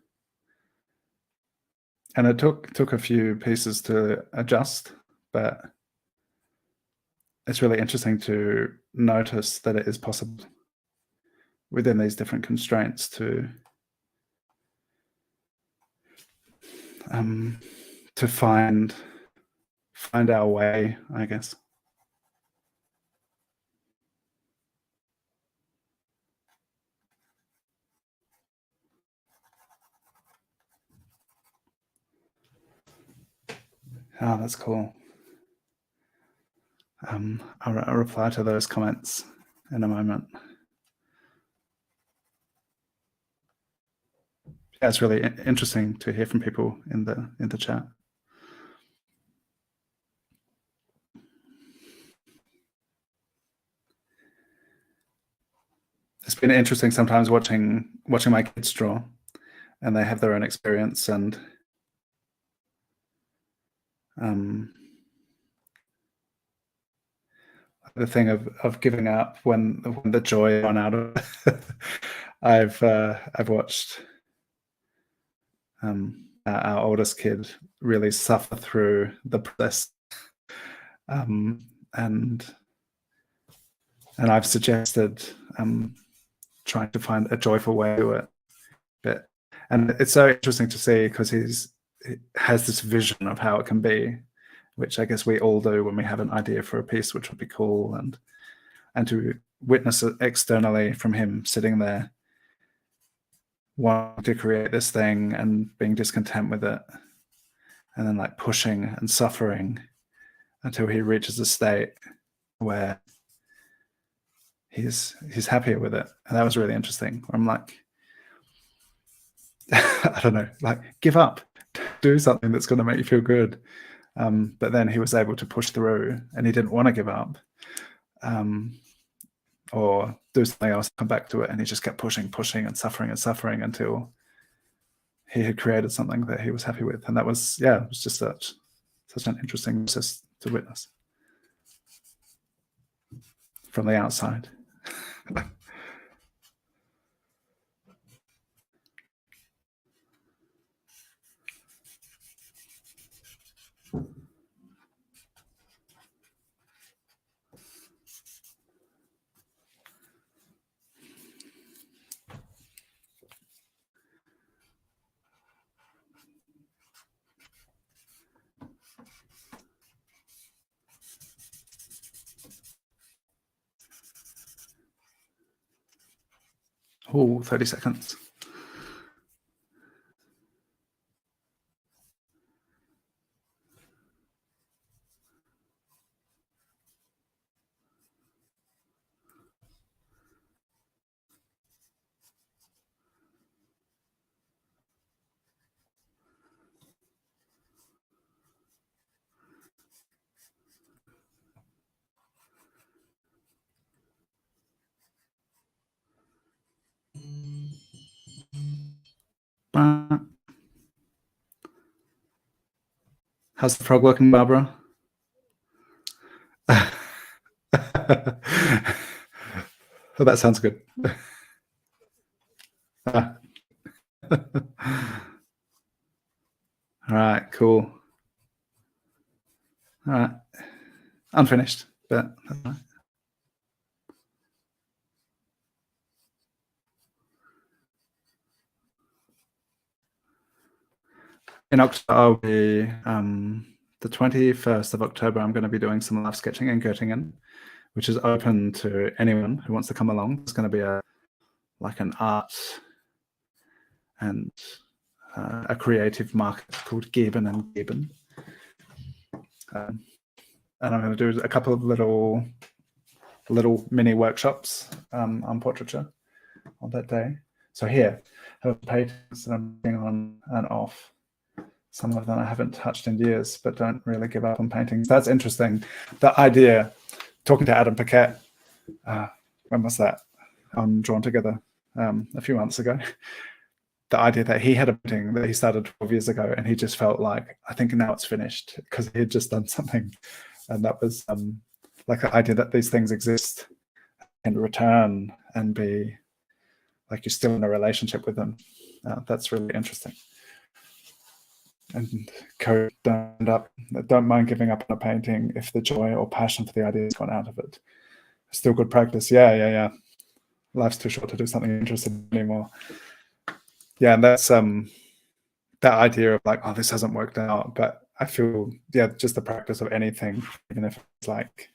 And it took a few pieces to adjust, but it's really interesting to notice that it is possible within these different constraints to find our way, I guess. Oh, that's cool. I'll reply to those comments in a moment. Yeah, it's really interesting to hear from people in the chat. It's been interesting sometimes watching my kids draw, and they have their own experience, and the thing of giving up when the joy run out of it. I've watched our oldest kid really suffer through the process, and I've suggested trying to find a joyful way to it. And it's so interesting to see because he has this vision of how it can be, which I guess we all do when we have an idea for a piece which would be cool, and to witness it externally from him sitting there wanting to create this thing and being discontent with it, and then like pushing and suffering until he reaches a state where he's happier with it. And that was really interesting. I'm like, I don't know, like, give up, do something that's going to make you feel good. But then he was able to push through, and he didn't want to give up or do something else, come back to it. And he just kept pushing and suffering until he had created something that he was happy with. And that was, yeah, it was just such an interesting process to witness from the outside. Oh, 30 seconds. How's the frog looking, Barbara? Oh, that sounds good. All right, cool. All right, unfinished, but that's all right. In October, I'll be the 21st of October. I'm going to be doing some live sketching in Göttingen, which is open to anyone who wants to come along. It's going to be an art and a creative market called Geben and Geben. And I'm going to do a couple of little mini workshops on portraiture on that day. So here, I have paintings that I'm working on and off. Some of them I haven't touched in years, but don't really give up on paintings. That's interesting. The idea, talking to Adam Paquette, when was that? On Drawn Together a few months ago. the idea that he had a painting that he started 12 years ago, and he just felt like, I think now it's finished, because he had just done something. And that was like the idea that these things exist and return and be like you're still in a relationship with them. That's really interesting. And don't mind giving up on a painting if the joy or passion for the idea has gone out of it. Still good practice. Yeah. Life's too short to do something interesting anymore. Yeah, and that's that idea of like, oh, this hasn't worked out. But I feel, yeah, just the practice of anything, even if it's like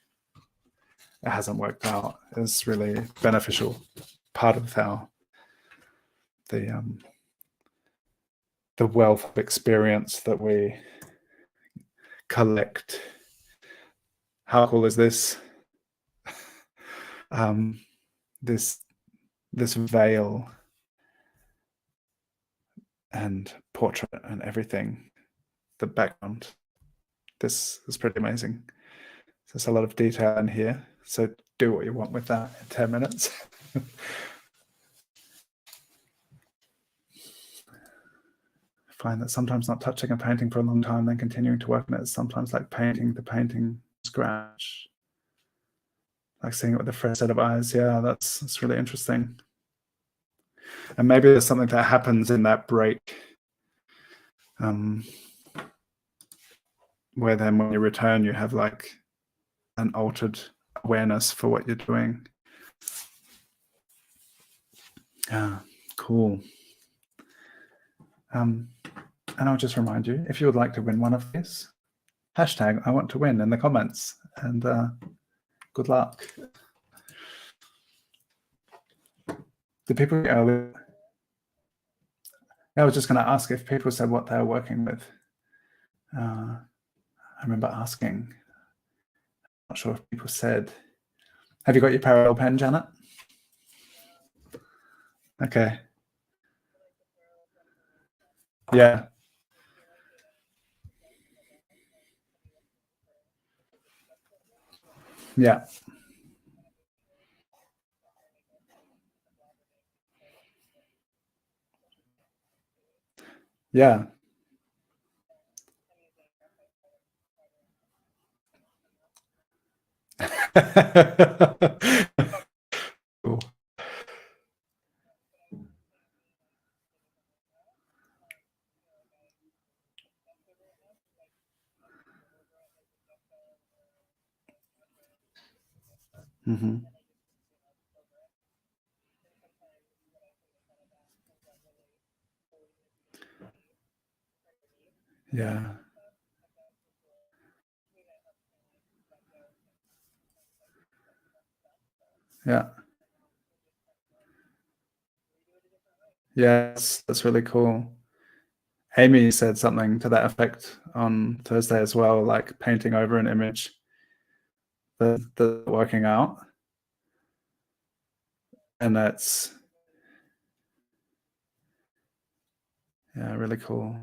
it hasn't worked out, is really beneficial. Part of how the wealth of experience that we collect. How cool is this? This veil and portrait and everything, the background. This is pretty amazing. There's a lot of detail in here, so do what you want with that in 10 minutes. I find that sometimes not touching a painting for a long time, then continuing to work on it is sometimes like painting the painting from scratch, like seeing it with a fresh set of eyes. Yeah, that's really interesting. And maybe there's something that happens in that break, where then when you return, you have like an altered awareness for what you're doing. Cool. And I'll just remind you, if you would like to win one of these, hashtag I want to win in the comments, and good luck. The people earlier, I was just going to ask if people said what they were working with. I remember asking. I'm not sure if people said. Have you got your parallel pen, Janet? Okay. Yeah. Yeah. Yeah. Cool. Mm-hmm. Yeah. Yeah. Yes, that's really cool. Amy said something to that effect on Thursday as well, like painting over an image that's working out. And that's, yeah, really cool.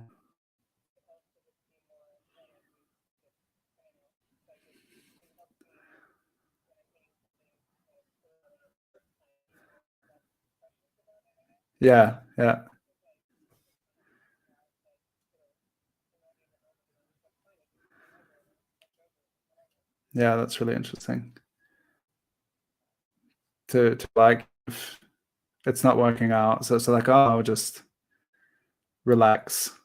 Yeah, yeah. Yeah, that's really interesting. To like, if it's not working out, so like, oh, I'll just relax.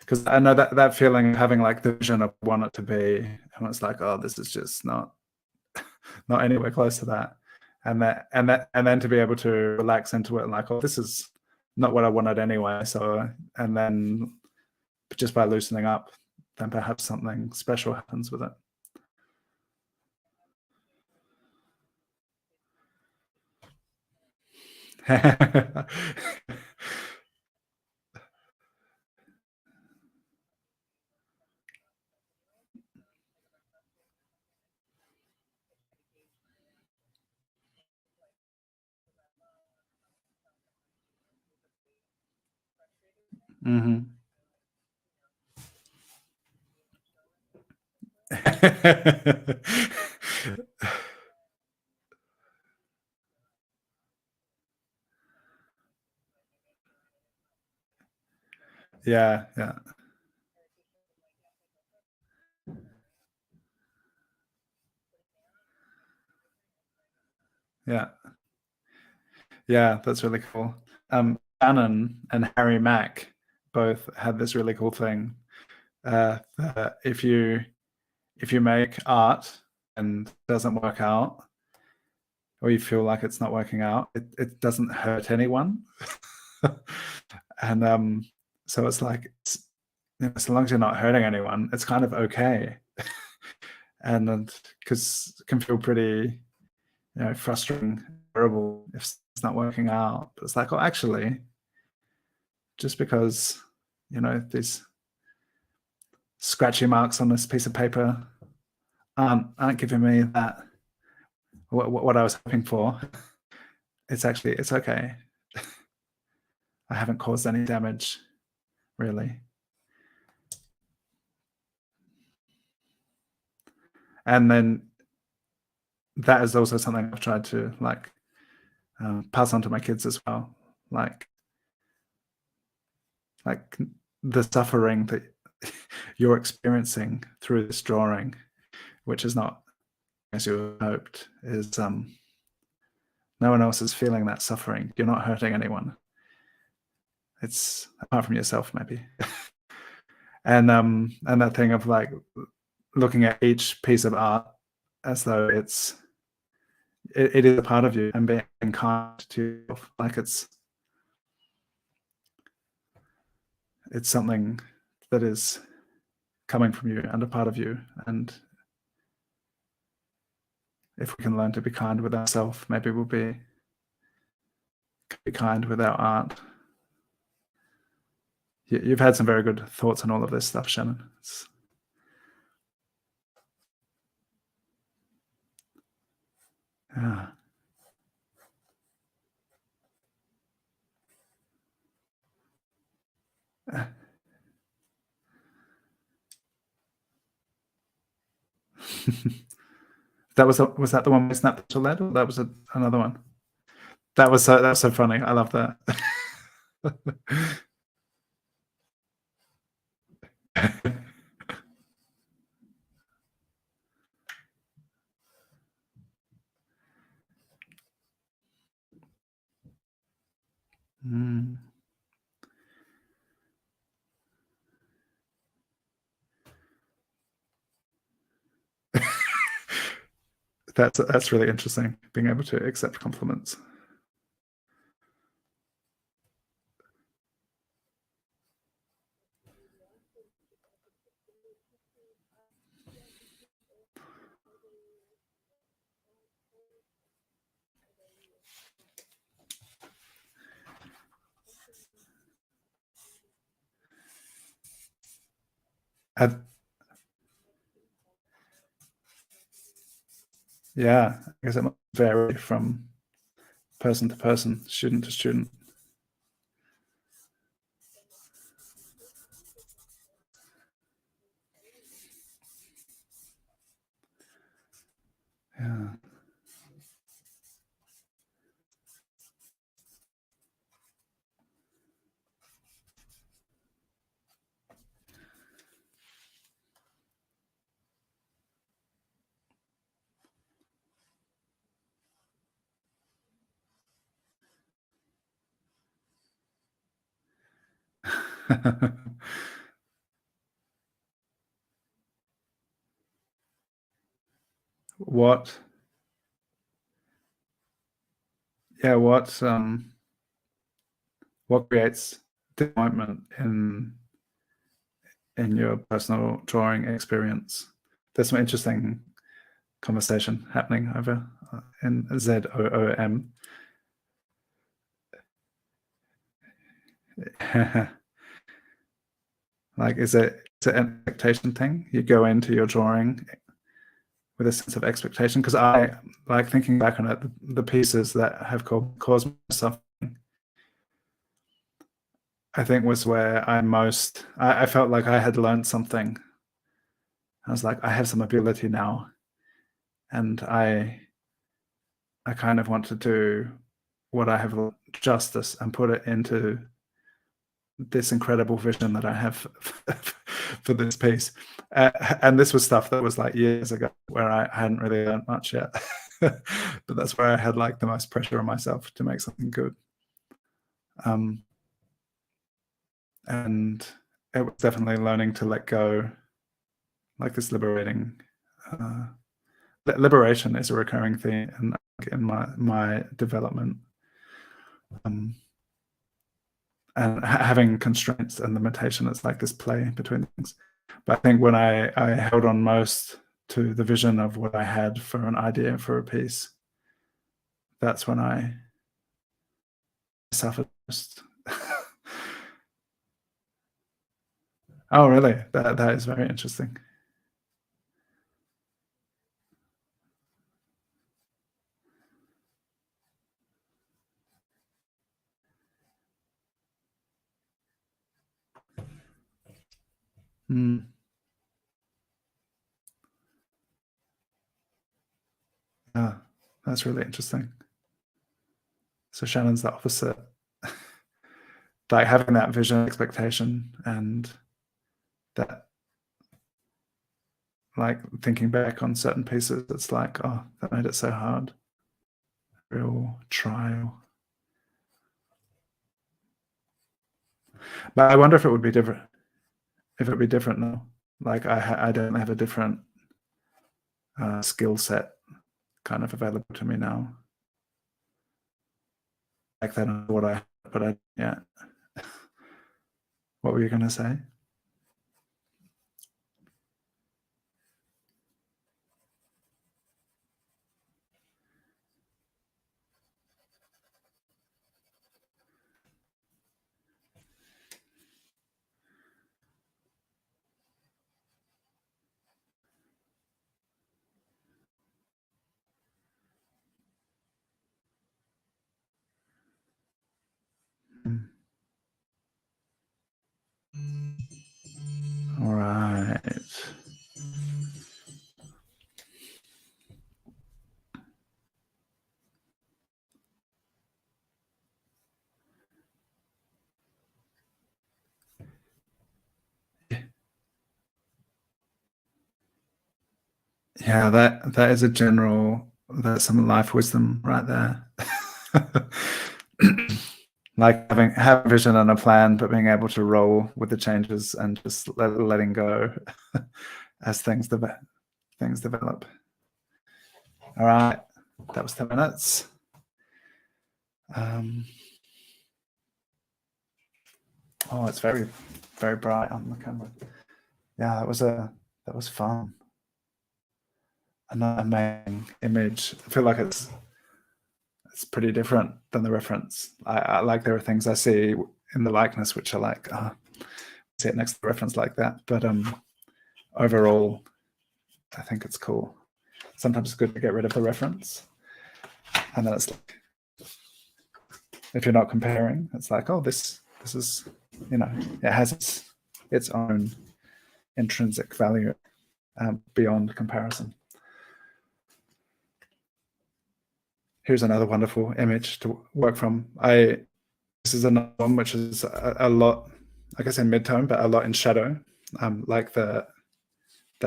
Because I know that feeling of having like the vision of what I want it to be, and it's like, oh, this is just not anywhere close to that. And then to be able to relax into it and like, oh, this is not what I wanted anyway. So, and then just by loosening up, then perhaps something special happens with it. Mm-hmm. Yeah, yeah, yeah, yeah. That's really cool. Shannon and Harry Mack both had this really cool thing. That if you make art and it doesn't work out, or you feel like it's not working out, it doesn't hurt anyone. And so it's like, so long as you're not hurting anyone, it's kind of okay. And because it can feel pretty, frustrating, terrible if it's not working out. But it's like, oh, actually, just because, these scratchy marks on this piece of paper aren't giving me that what I was hoping for. It's okay. I haven't caused any damage, really. And then that is also something I've tried to like pass on to my kids as well. Like like the suffering that you're experiencing through this drawing, which is not as you hoped, is no one else is feeling that suffering. You're not hurting anyone. It's apart from yourself, maybe. And that thing of like looking at each piece of art as though it is a part of you, and being kind to yourself, like it's something that is coming from you and a part of you. And if we can learn to be kind with ourselves, maybe we'll be kind with our art. You've had some very good thoughts on all of this stuff, Shannon. Yeah. Was that the one with Snap the Lead, or that was another one? That's so funny. I love that. Mm. That's really interesting. Being able to accept compliments. I, yeah, I guess it might vary from person to person, student to student. Yeah. what? Yeah. What creates disappointment in your personal drawing experience? There's some interesting conversation happening over in ZOOM. Like, is it an expectation thing? You go into your drawing with a sense of expectation? Because I like thinking back on it, the pieces that have caused me suffering, I think was where I felt like I had learned something. I was like, I have some ability now, and I kind of want to do what I have learned justice and put it into this incredible vision that I have for this piece. And this was stuff that was like years ago where I hadn't really learned much yet. But that's where I had like the most pressure on myself to make something good. And it was definitely learning to let go, like this liberating. Liberation is a recurring theme in my development. And having constraints and limitation, it's like this play between things. But I think when I held on most to the vision of what I had for an idea for a piece, that's when I suffered most. Oh, really? That is very interesting. Mm. Yeah, that's really interesting. So Shannon's the opposite. Like having that vision, expectation, and that, like thinking back on certain pieces, it's like, oh, that made it so hard. Real trial. But I wonder if it would be different. If it would be different now. Like I don't have a different skill set kind of available to me now. Like that, what I, but I, yeah. What were you going to say? All right. Yeah, that is a general, that's some life wisdom right there. Like having vision and a plan, but being able to roll with the changes and just letting go as things develop. All right, that was 10 minutes. Oh, it's very, very bright on the camera. Yeah, that was fun. Another amazing image. I feel like it's pretty different than the reference. I like, there are things I see in the likeness which are like, see it next to the reference like that. But overall, I think it's cool. Sometimes it's good to get rid of the reference, and then it's like, if you're not comparing, it's like, oh, this is, you know, it has its own intrinsic value beyond comparison. Here's another wonderful image to work from. This is another one which is a lot, like I said, mid-tone, but a lot in shadow, like that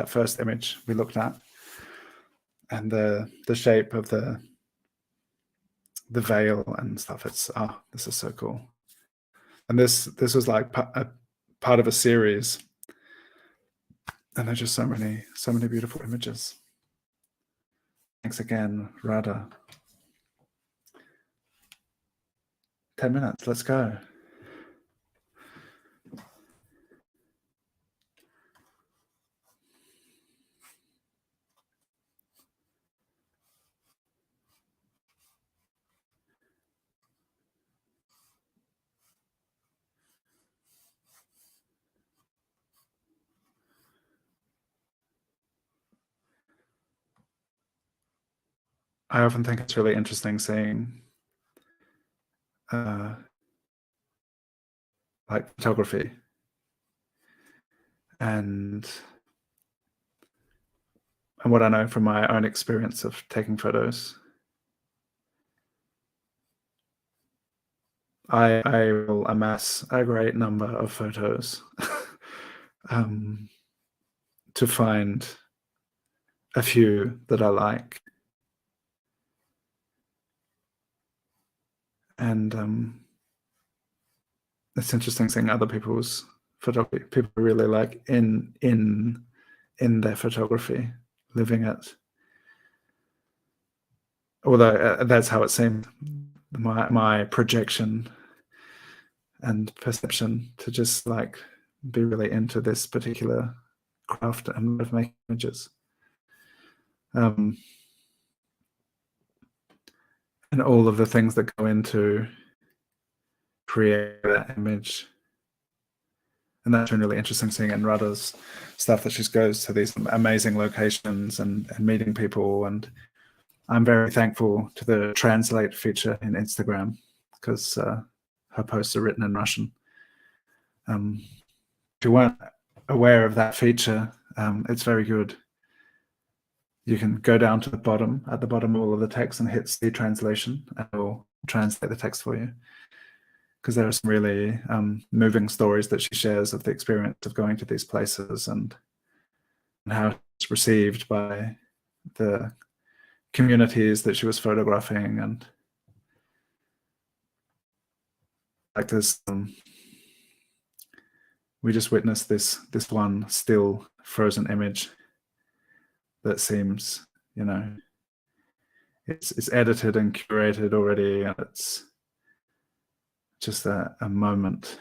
first image we looked at, and the shape of the veil and stuff. It's this is so cool. And this was like part of a series, and there's just so many beautiful images. Thanks again, Rada. 10 minutes, let's go. I often think it's really interesting seeing like photography and what I know from my own experience of taking photos. I will amass a great number of photos to find a few that I like. And it's interesting seeing other people's photography, people really like in their photography, living it. Although that's how it seemed, my projection and perception to just like be really into this particular craft and of making images. And all of the things that go into create that image. And that's been really interesting seeing in Rada's stuff, that she goes to these amazing locations and meeting people. And I'm very thankful to the translate feature in Instagram, because her posts are written in Russian. If you weren't aware of that feature, it's very good. You can go down to the bottom, at the bottom of all of the text, and hit see translation, and it will translate the text for you. Because there are some really moving stories that she shares of the experience of going to these places and how it's received by the communities that she was photographing. And like this, we just witnessed this one still frozen image that seems, you know, it's edited and curated already, and it's just a moment.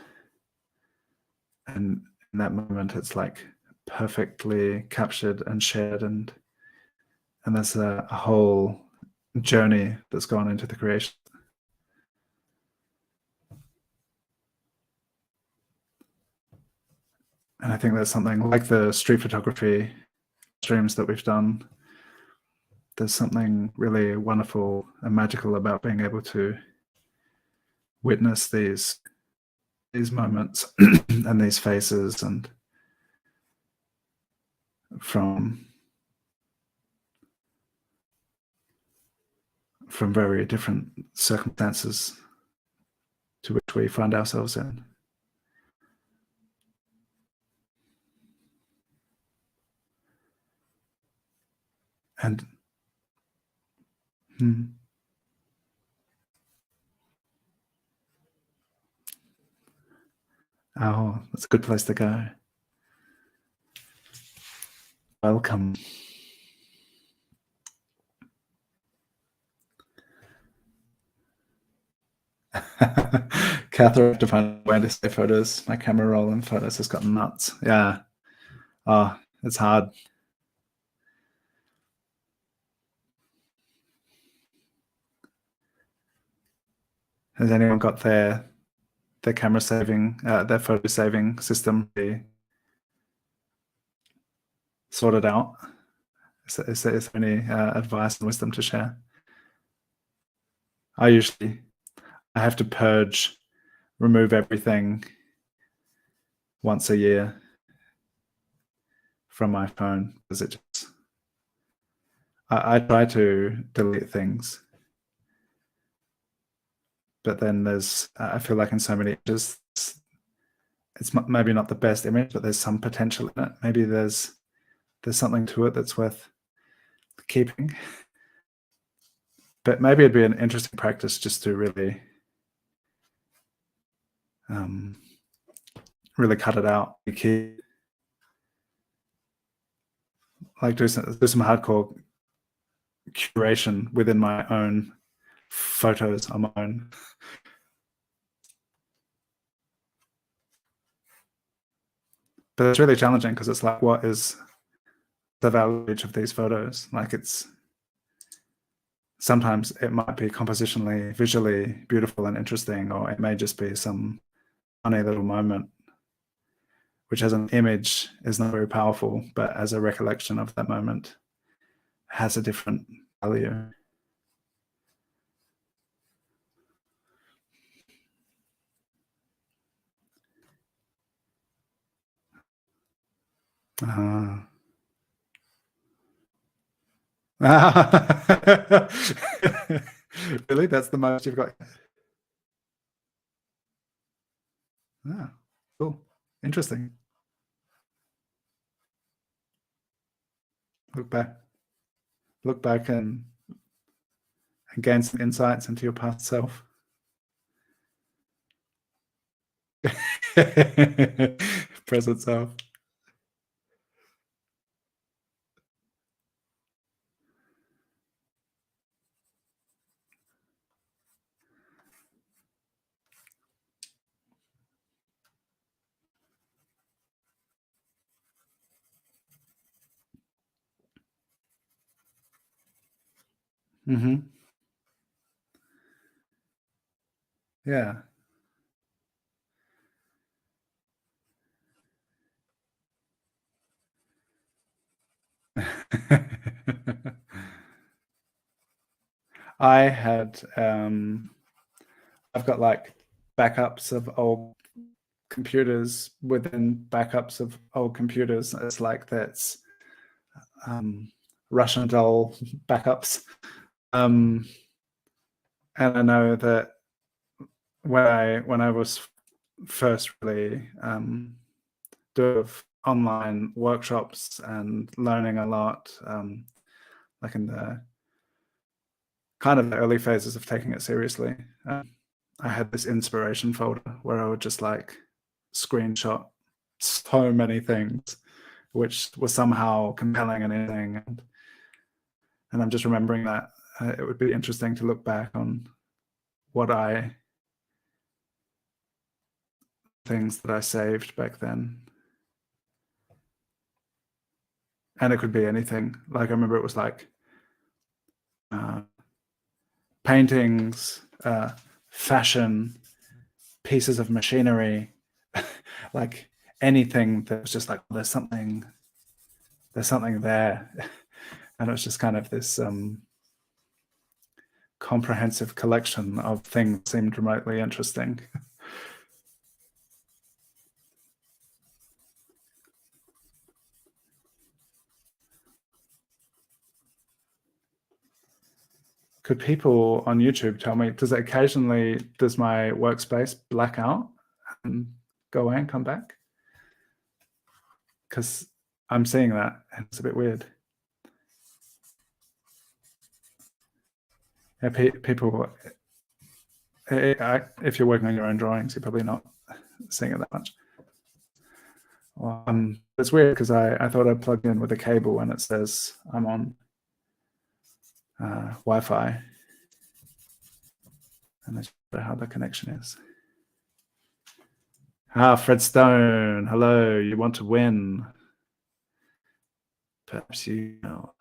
And in that moment, it's like perfectly captured and shared, and there's a whole journey that's gone into the creation. And I think that's something like the street photography streams that we've done. There's something really wonderful and magical about being able to witness these moments and these faces, and from very different circumstances to which we find ourselves in. And oh, that's a good place to go. Welcome. Catherine, I have to find a way to save photos. My camera roll in photos has gotten nuts. Yeah. Oh, it's hard. Has anyone got their camera saving, their photo saving system sorted out? Is there any advice and wisdom to share? I have to purge, remove everything once a year from my phone, because it just, I try to delete things, but then I feel like in so many images, it's maybe not the best image, but there's some potential in it. Maybe there's something to it that's worth keeping. But maybe it'd be an interesting practice just to really really cut it out. Like do some hardcore curation within my own photos on my own. But it's really challenging, because it's like, what is the value of these photos? Like, sometimes it might be compositionally, visually beautiful and interesting, or it may just be some funny little moment, which as an image is not very powerful, but as a recollection of that moment has a different value. Really? That's the most you've got? Ah, cool. Interesting. Look back, look back and gain some insights into your past self. Present self. Mm-hmm. Yeah. I had I've got like backups of old computers within backups of old computers. It's like that's um, Russian doll backups. Um, and I know that when I was first really doing online workshops and learning a lot, like in the kind of the early phases of taking it seriously, I had this inspiration folder where I would just like screenshot so many things which was somehow compelling and interesting. And I'm just remembering that it would be interesting to look back on what I things that I saved back then. And it could be anything. Like I remember it was like uh, paintings, fashion, pieces of machinery, like anything that was just like there's something there, and it was just kind of this comprehensive collection of things that seemed remotely interesting. Could people on YouTube tell me, does my workspace black out and go away and come back? Because I'm seeing that and it's a bit weird. Yeah, people, if you're working on your own drawings, you're probably not seeing it that much. Well, it's weird because I thought I plugged in with a cable and it says I'm on Wi-Fi, and that's how the connection is. Fred Stone, hello. You want to win? Perhaps you know.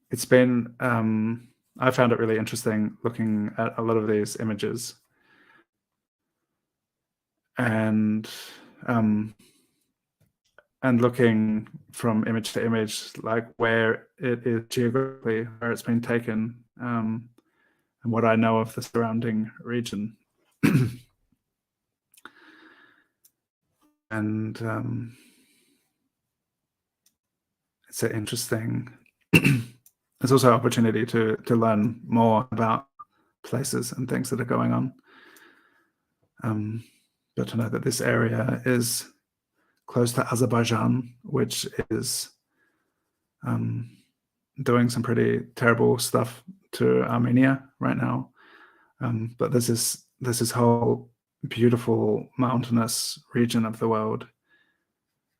It's been I found it really interesting looking at a lot of these images and um, and looking from image to image, like where it is geographically, where it's been taken, and what I know of the surrounding region. And it's an interesting. It's also an opportunity to learn more about places and things that are going on. But to know that this area is close to Azerbaijan, which is doing some pretty terrible stuff to Armenia right now. But this is whole beautiful mountainous region of the world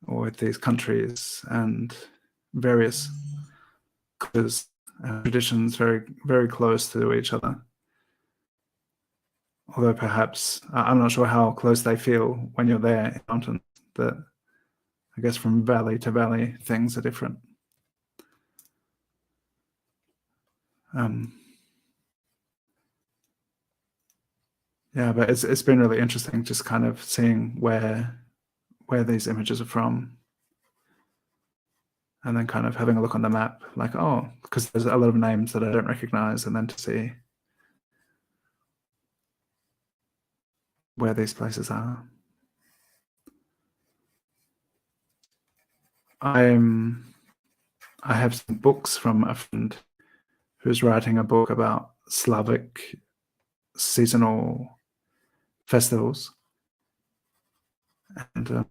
with these countries and various cultures and traditions very very close to each other. Although perhaps I'm not sure how close they feel when you're there in mountains. That I guess from valley to valley things are different. Um, yeah, but it's been really interesting just kind of seeing where these images are from, and then kind of having a look on the map, like, oh, because there's a lot of names that I don't recognize, and then to see where these places are. I have some books from a friend who's writing a book about Slavic seasonal festivals, and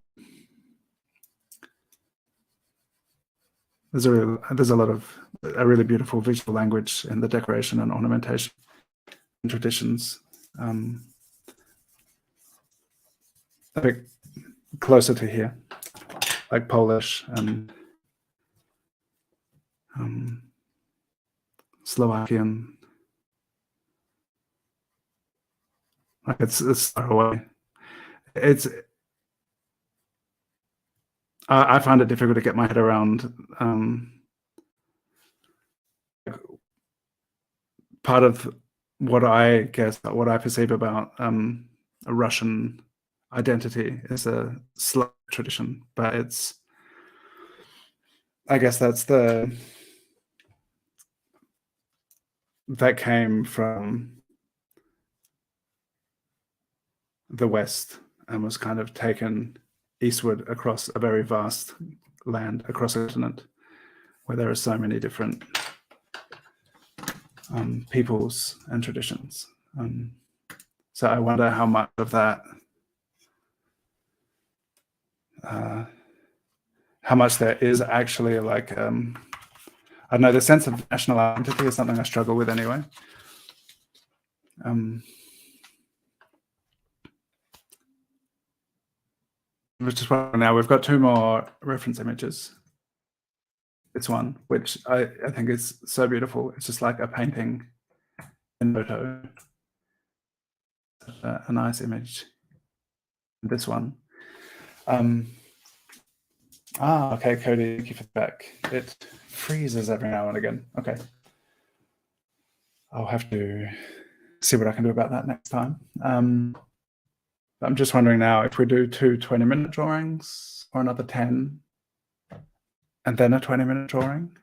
there's a lot of a really beautiful visual language in the decoration and ornamentation and traditions. A bit closer to here, like Polish and Slovakian. Like it's far away. It's I find it difficult to get my head around. Part of what I perceive about a Russian identity is a Slav tradition, but I guess that came from the West and was kind of taken eastward across a very vast land, across a continent where there are so many different peoples and traditions. So I wonder how much of that, how much there is actually like, I don't know, the sense of national identity is something I struggle with anyway. Which is why now we've got 2 more reference images. This one, which I think is so beautiful. It's just like a painting in photo. A nice image. This one. Okay, Cody, thank you for the back. It freezes every now and again. Okay. I'll have to see what I can do about that next time. I'm just wondering now if we do 2 20-minute drawings or another 10 and then a 20-minute drawing.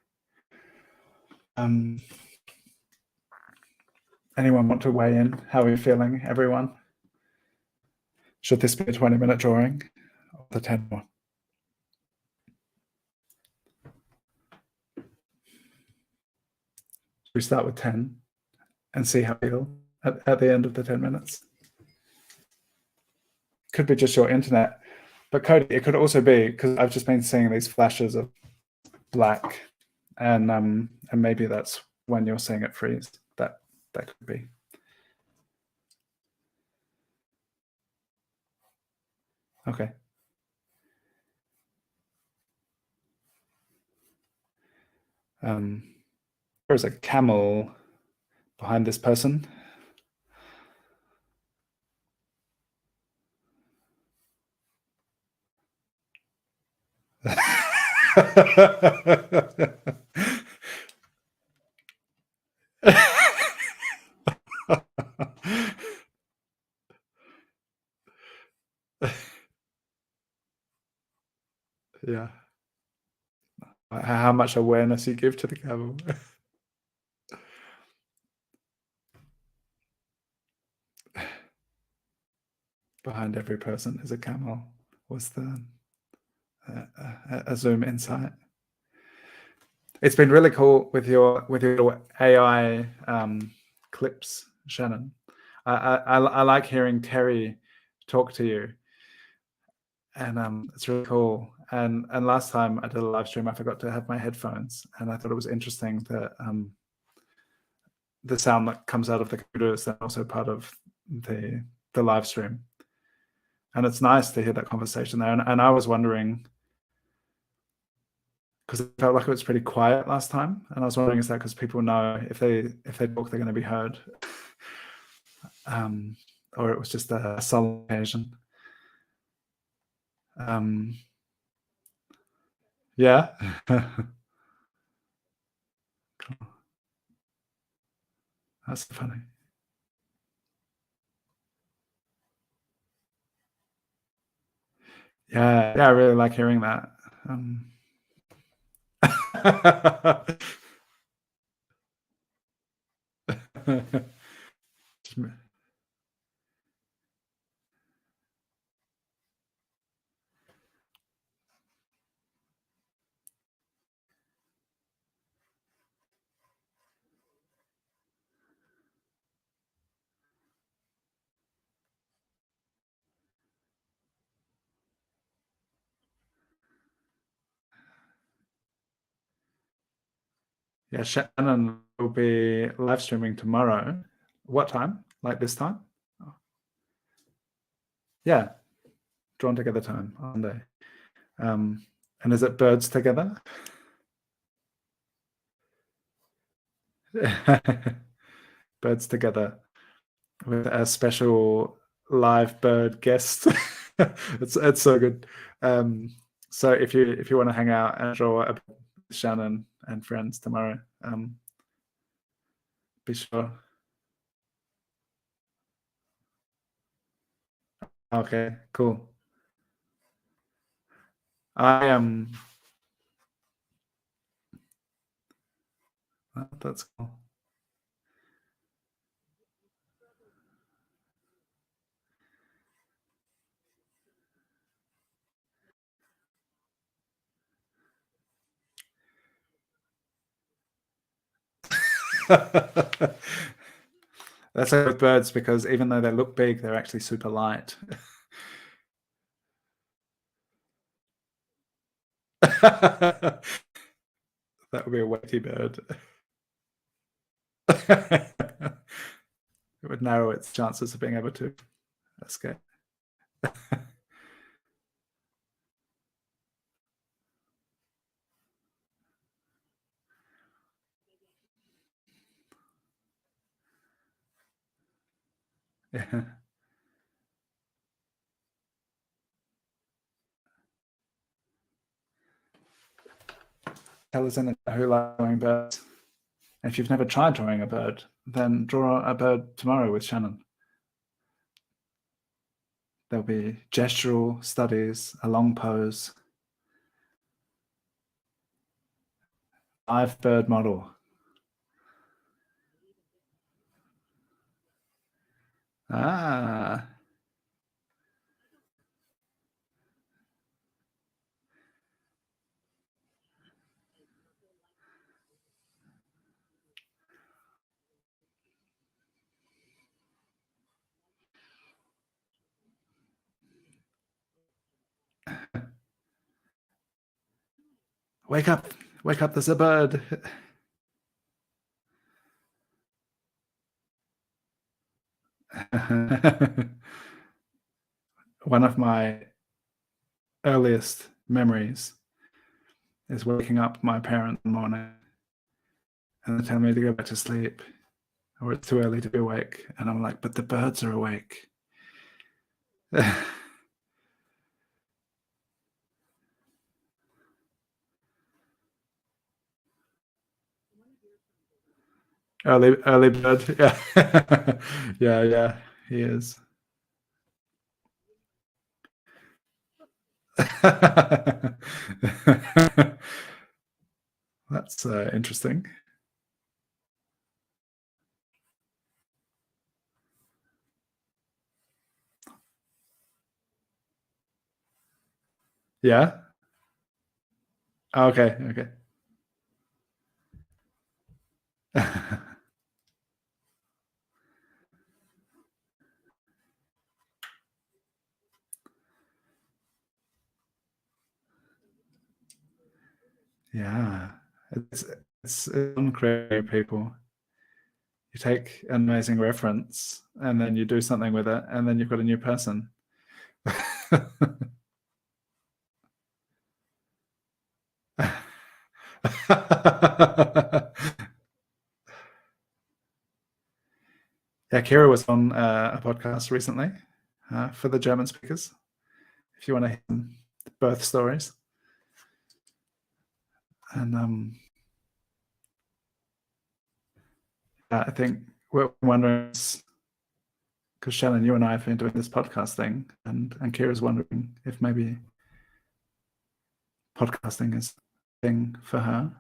Anyone want to weigh in? How are you feeling, everyone? Should this be a 20-minute drawing or the 10 one? We start with 10 and see how we feel at the end of the 10 minutes. Could be just your internet, but Cody, it could also be because I've just been seeing these flashes of black, and maybe that's when you're seeing it freeze. That could be. Okay. There's a camel behind this person. Yeah. How much awareness you give to the camel. Behind every person is a camel. Was the a zoom insight. It's been really cool with your AI clips, Shannon. I like hearing Terry talk to you, and it's really cool. And last time I did a live stream, I forgot to have my headphones, and I thought it was interesting that the sound that comes out of the computer is also part of the live stream. And it's nice to hear that conversation there. And I was wondering, because it felt like it was pretty quiet last time, and I was wondering, is that because people know if they talk, they're going to be heard, or it was just a solemn occasion. Yeah. Cool. That's funny. Yeah, I really like hearing that. Yeah, Shannon will be live streaming tomorrow. What time? Like this time? Yeah, Drawn Together time on Monday. And is it Birds Together? Birds Together with a special live bird guest. It's so good. So if you want to hang out and draw a Shannon and friends tomorrow, be sure. Okay, cool. I am. That's cool. That's it with birds because even though they look big, they're actually super light. That would be a weighty bird. It would narrow its chances of being able to escape. Yeah. Tell us in the chat who likes drawing birds. If you've never tried drawing a bird, then draw a bird tomorrow with Shannon. There'll be gestural studies, a long pose, live bird model. Ah. Wake up, there's a bird. One of my earliest memories is waking up my parents in the morning and they tell me to go back to sleep or it's too early to be awake. And I'm like, but the birds are awake. early bird. Yeah. Yeah, he is. That's interesting. Yeah. Okay. Yeah. It's uncreative people. You take an amazing reference and then you do something with it, and then you've got a new person. Yeah, Kira was on a podcast recently for the German speakers. If you want to hear some birth stories, and I think we're wondering, because Shannon, you and I have been doing this podcast thing, and Kira's wondering if maybe podcasting is a thing for her.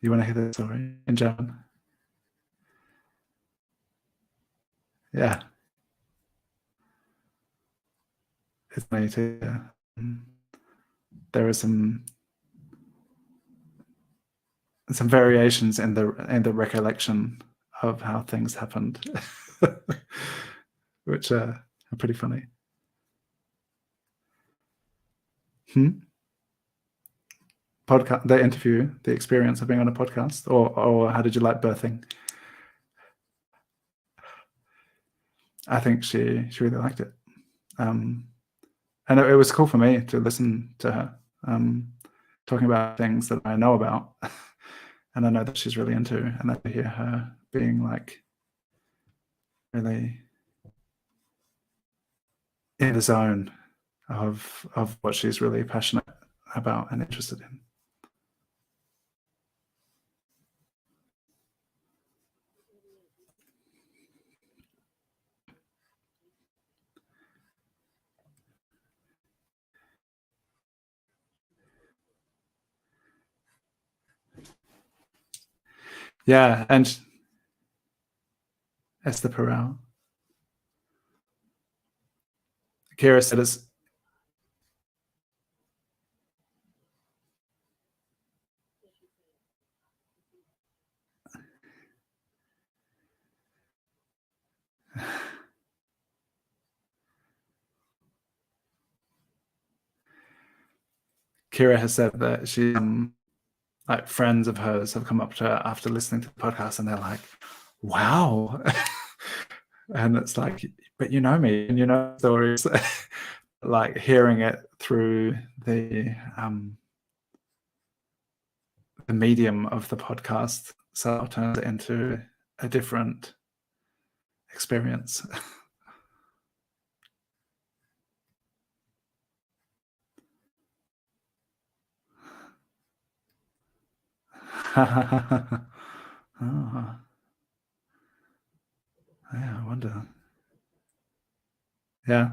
You want to hear the story in German? Yeah, it's funny too. There are some variations in the recollection of how things happened, which are pretty funny. Podcast, the interview, the experience of being on a podcast, or how did you like birthing? I think she really liked it, and it was cool for me to listen to her talking about things that I know about, and I know that she's really into, and then to hear her being like really in the zone of what she's really passionate about and interested in. Yeah, and Esther Perel. Kira said it's Kira has said that she like friends of hers have come up to her after listening to the podcast and they're like, wow. And it's like, but you know me and you know stories. Like hearing it through the medium of the podcast so it turns it into a different experience. Oh, yeah, I wonder. Yeah.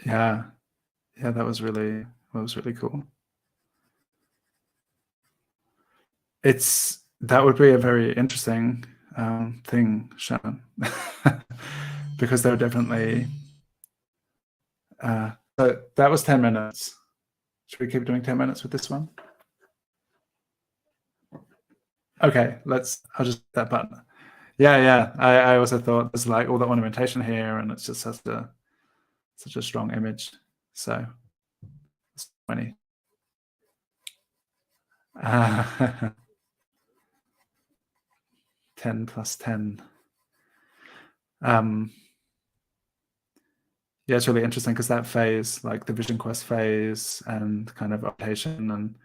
Yeah. Yeah, that was really cool. That would be a very interesting thing, Shannon, because there were definitely. So that was 10 minutes. Should we keep doing 10 minutes with this one? Okay, I'll just hit that button. Yeah. I also thought there's like all the ornamentation here, and it's just such a strong image. So it's funny. 10 plus 10. Yeah, it's really interesting because that phase, like the Vision Quest phase and kind of rotation and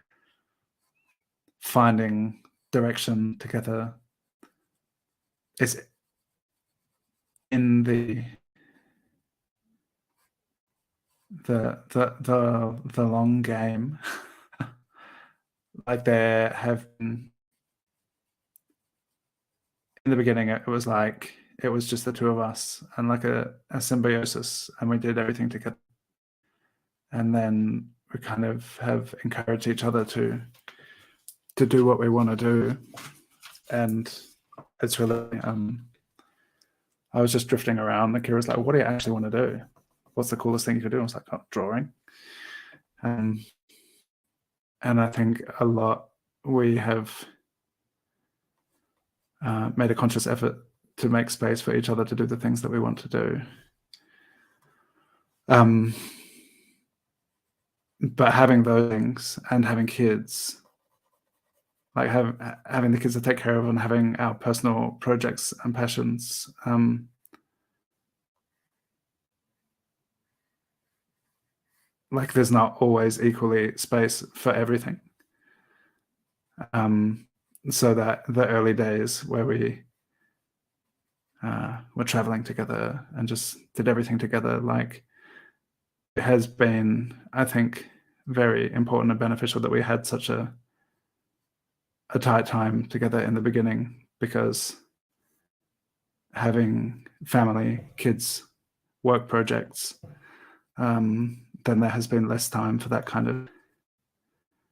finding direction together, is in the long game. Like there have been in the beginning, it was like it was just the two of us and like a symbiosis, and we did everything together. And then we kind of have encouraged each other to do what we want to do, and it's really. I was just drifting around. Kira was like, "What do you actually want to do? What's the coolest thing you could do?" I was like, "Oh, drawing." And I think a lot we have made a conscious effort to make space for each other to do the things that we want to do. But having those things and having kids, like having the kids to take care of and having our personal projects and passions, like there's not always equally space for everything. So that the early days where we were traveling together and just did everything together, like it has been, I think, very important and beneficial that we had such a tight time together in the beginning, because having family, kids, work projects, then there has been less time for that kind of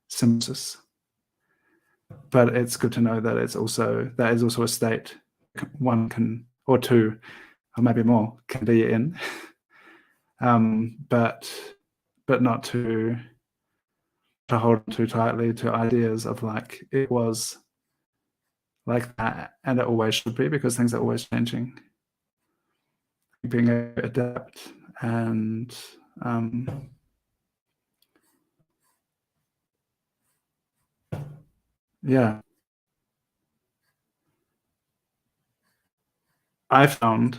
symbiosis. But it's good to know that that is also a state one can, or two, or maybe more, can be in. But not to to hold too tightly to ideas of like it was like that and it always should be, because things are always changing. Being able to adapt and yeah, I found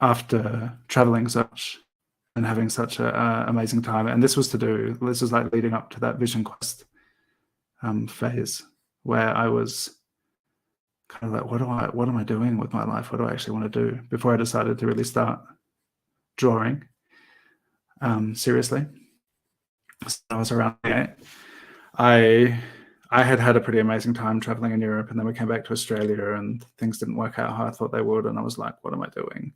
after traveling so much and having such an amazing time, and this was like leading up to that Vision Quest phase where I was kind of like, what am I doing with my life? What do I actually want to do? Before I decided to really start drawing seriously. So I was around 8. I had had a pretty amazing time traveling in Europe, and then we came back to Australia and things didn't work out how I thought they would, and I was like, what am I doing?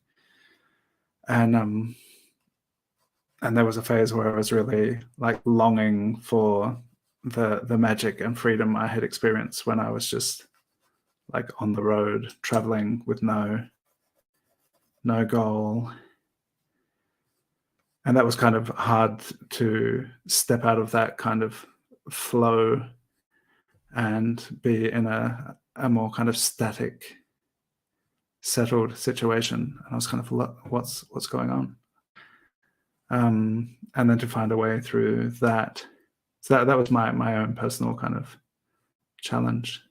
And there was a phase where I was really like longing for the magic and freedom I had experienced when I was just like on the road traveling with no goal. And that was kind of hard to step out of that kind of flow and be in a more kind of static, settled situation. And I was kind of, what's going on? And then to find a way through that. So that was my own personal kind of challenge.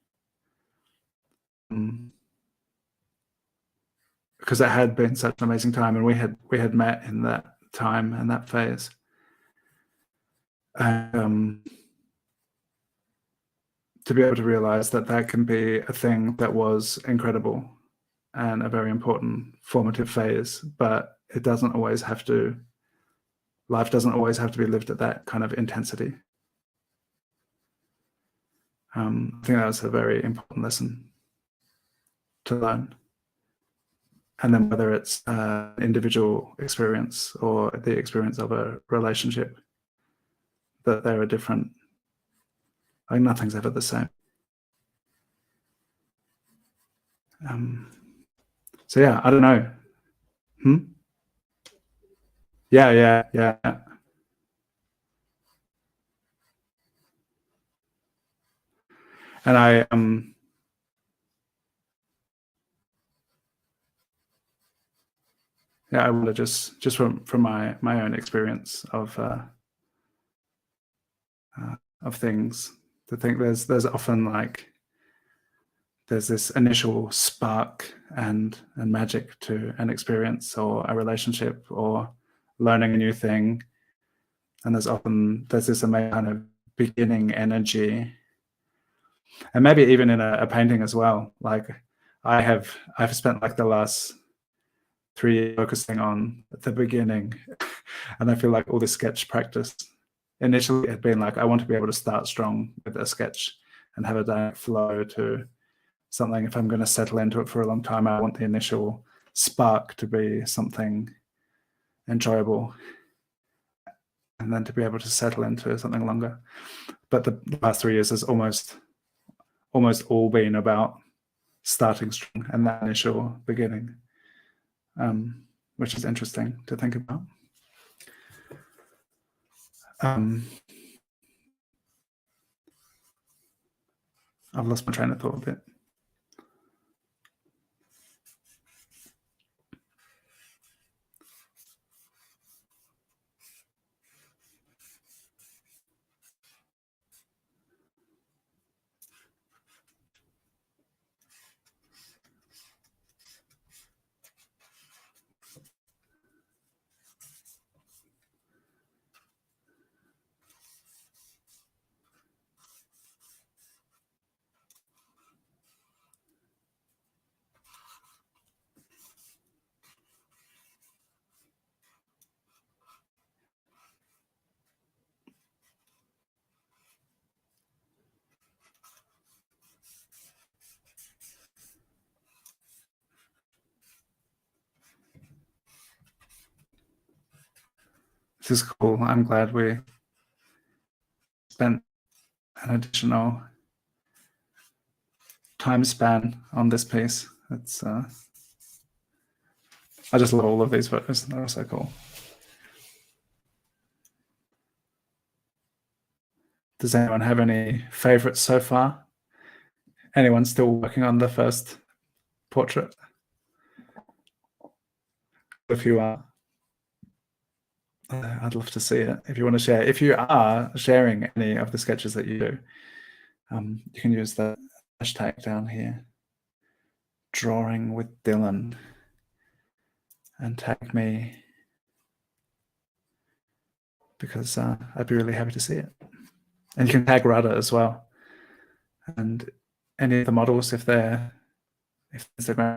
Because it had been such an amazing time, and we had met in that time and that phase. To be able to realize that that can be a thing that was incredible and a very important formative phase, but it doesn't always have to, life doesn't always have to be lived at that kind of intensity. I think that was a very important lesson to learn. And then whether it's an individual experience or the experience of a relationship, that there are different, like nothing's ever the same. So yeah, I don't know. Yeah. And I yeah, I want to just from my own experience of things, to think there's often like there's this initial spark and magic to an experience or a relationship or learning a new thing, and there's this amazing kind of beginning energy, and maybe even in a painting as well. Like I've spent like the last 3 years focusing on the beginning, and I feel like all the sketch practice initially had been like, I want to be able to start strong with a sketch and have a direct flow to something. If I'm going to settle into it for a long time, I want the initial spark to be something enjoyable, and then to be able to settle into something longer. But the past 3 years has almost all been about starting strong and that initial beginning, which is interesting to think about. I've lost my train of thought a bit. This is cool. I'm glad we spent an additional time span on this piece. It's I just love all of these photos. They're so cool. Does anyone have any favorites so far? Anyone still working on the first portrait? If you are, I'd love to see it. If you want to share, if you are sharing any of the sketches that you do, you can use the hashtag down here, drawing with Dylan, and tag me, because I'd be really happy to see it. And you can tag Rada as well, and any of the models if Instagram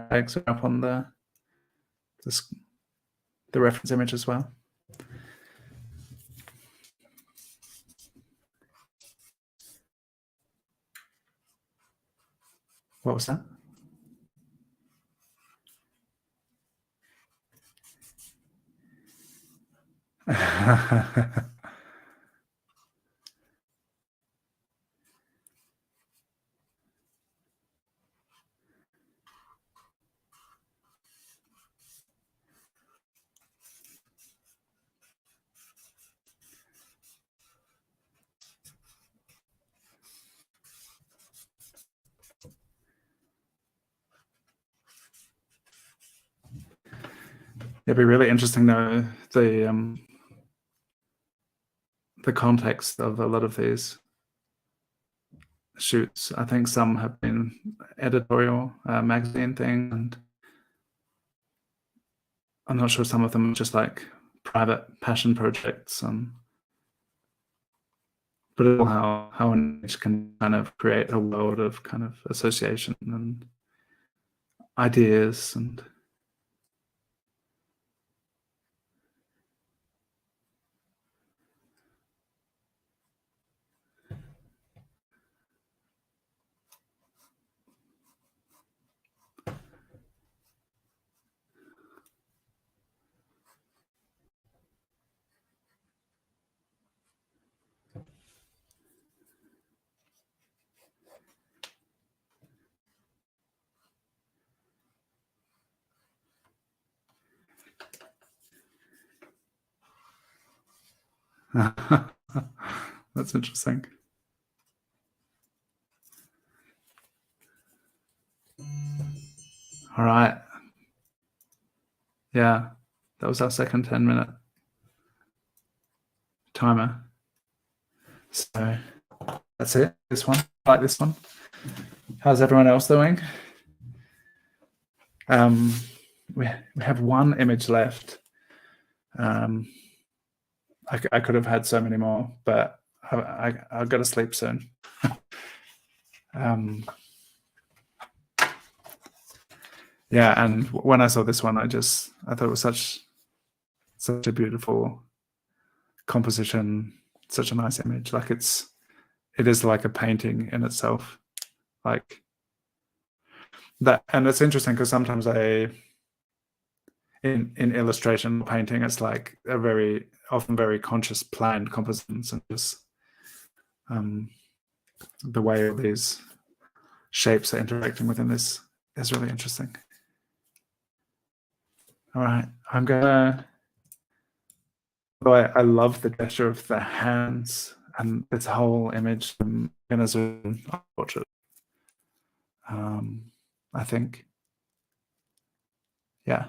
tags are up on the reference image as well. What was that? It'd be really interesting though, the context of a lot of these shoots. I think some have been editorial magazine thing, and I'm not sure some of them are just like private passion projects. But how an image can kind of create a world of kind of association and ideas and that's interesting. All right. Yeah, that was our second 10-minute timer. So that's it. This one, I like this one. How's everyone else doing? We have one image left. I could have had so many more, but I've got to sleep soon. Yeah, and when I saw this one, I thought it was such a beautiful composition, such a nice image. Like it is like a painting in itself, like that. And it's interesting because sometimes in illustration painting, it's like a often very conscious planned compositions, and just the way all these shapes are interacting within this is really interesting. All right, I'm gonna. I love the gesture of the hands and this whole image. I'm gonna zoom on portrait. I think, yeah.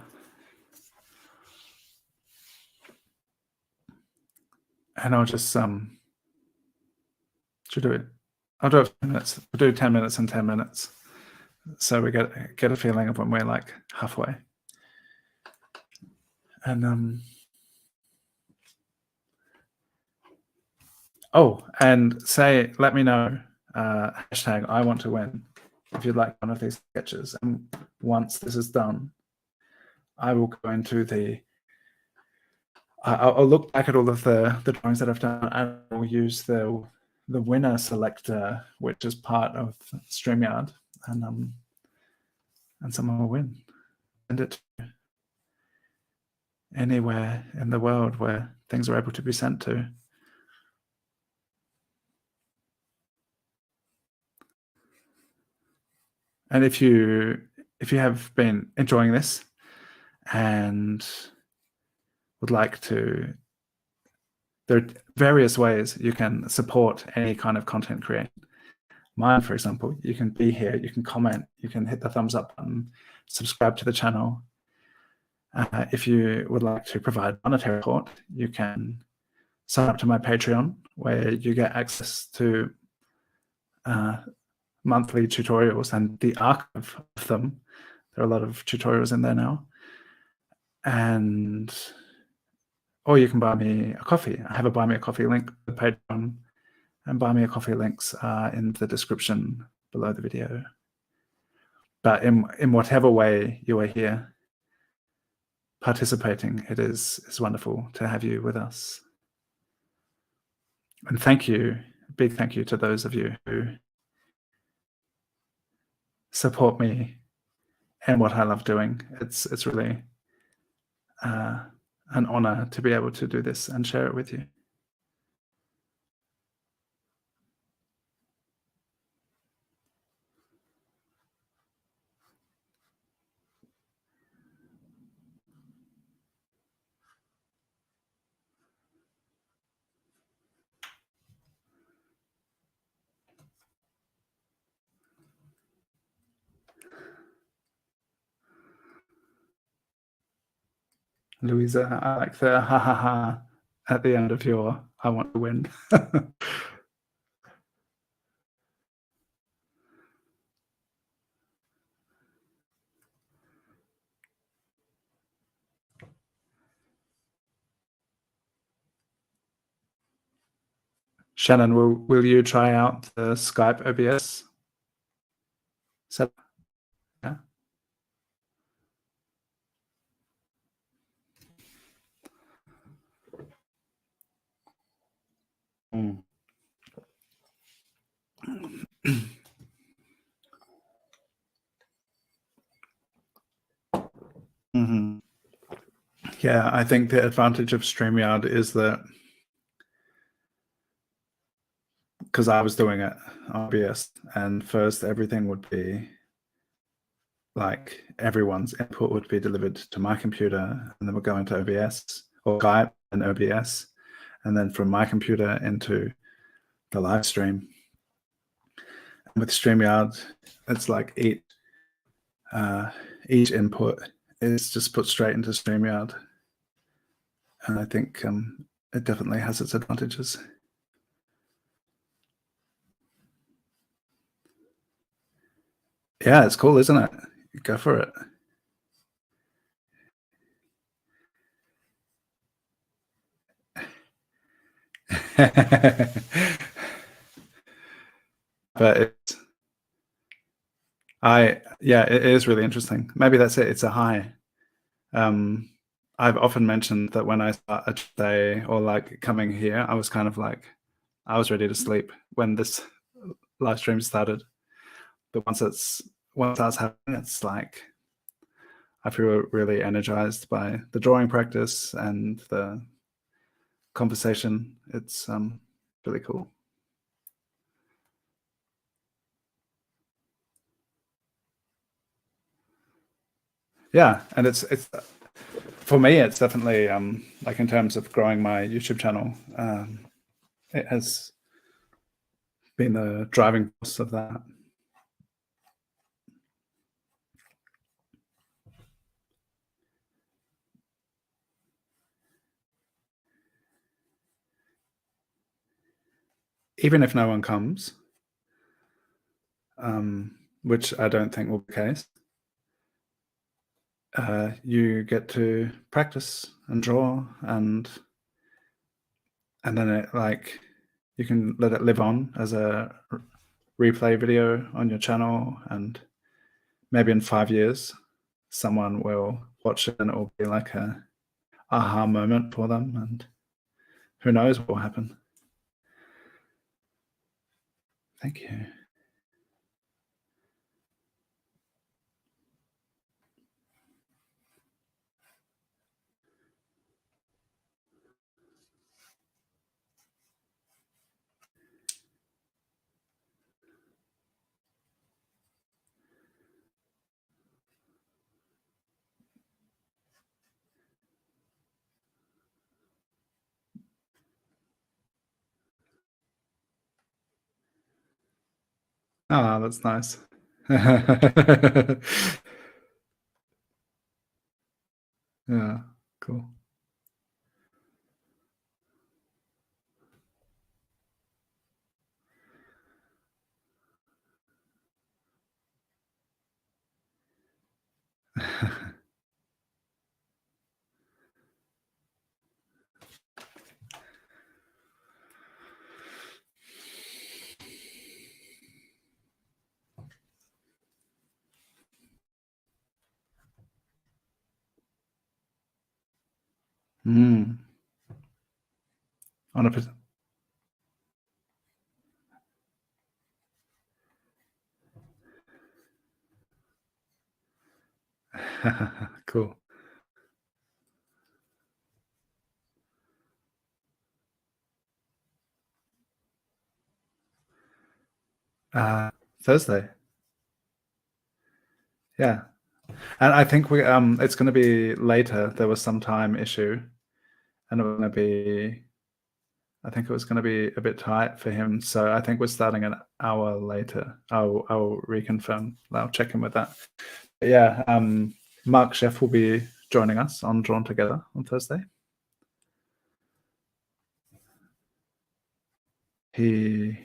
And I'll just should do it. I'll do it 10 minutes. We'll do 10 minutes and 10 minutes, so we get a feeling of when we're like halfway. And oh, and let me know, hashtag I want to win, if you'd like one of these sketches. And once this is done, I will go into I'll look back at all of the drawings that I've done, and I'll use the winner selector, which is part of StreamYard, and someone will win. Send it to anywhere in the world where things are able to be sent to. And if you have been enjoying this and would like to there are various ways you can support any kind of content creation. Mine, for example, you can be here, you can comment, you can hit the thumbs up button, subscribe to the channel. If you would like to provide monetary support, you can sign up to my Patreon, where you get access to monthly tutorials and the archive of them. There are a lot of tutorials in there now. Or you can buy me a coffee. I have a buy me a coffee link to the Patreon, and buy me a coffee links are in the description below the video. But in whatever way you are here participating, it is wonderful to have you with us. And thank you, big thank you to those of you who support me and what I love doing. It's really an honor to be able to do this and share it with you. Louisa, I like the ha ha ha at the end of your I want to win. Shannon, will you try out the Skype OBS setup? Yeah. Mm. Mm-hmm. Yeah, I think the advantage of StreamYard is that, because I was doing it on OBS, and first everything would be like everyone's input would be delivered to my computer, and then we'll go into OBS or Skype and OBS, and then from my computer into the live stream. And with StreamYard, it's like each input is just put straight into StreamYard. And I think it definitely has its advantages. Yeah, it's cool, isn't it? Go for it. But yeah, it is really interesting. Maybe that's it. It's a high. I've often mentioned that when I start a day or like coming here, I was kind of like, I was ready to sleep when this live stream started. But once it starts happening, it's like I feel really energized by the drawing practice and the conversation. It's really cool. Yeah, and it's for me, it's definitely like in terms of growing my YouTube channel, it has been the driving force of that. Even if no one comes, which I don't think will be the case, you get to practice and draw, and then it like you can let it live on as a replay video on your channel, and maybe in 5 years someone will watch it and it will be like a aha moment for them, and who knows what will happen. Thank you. Oh, that's nice. Yeah, cool. Mm. On a cool. Thursday. Yeah. And I think it's going to be later. There was some time issue, and it was going to be, I think it was going to be a bit tight for him. So I think we're starting an hour later. I'll reconfirm. I'll check in with that. But yeah, Mark Sheff will be joining us on Drawn Together on Thursday. He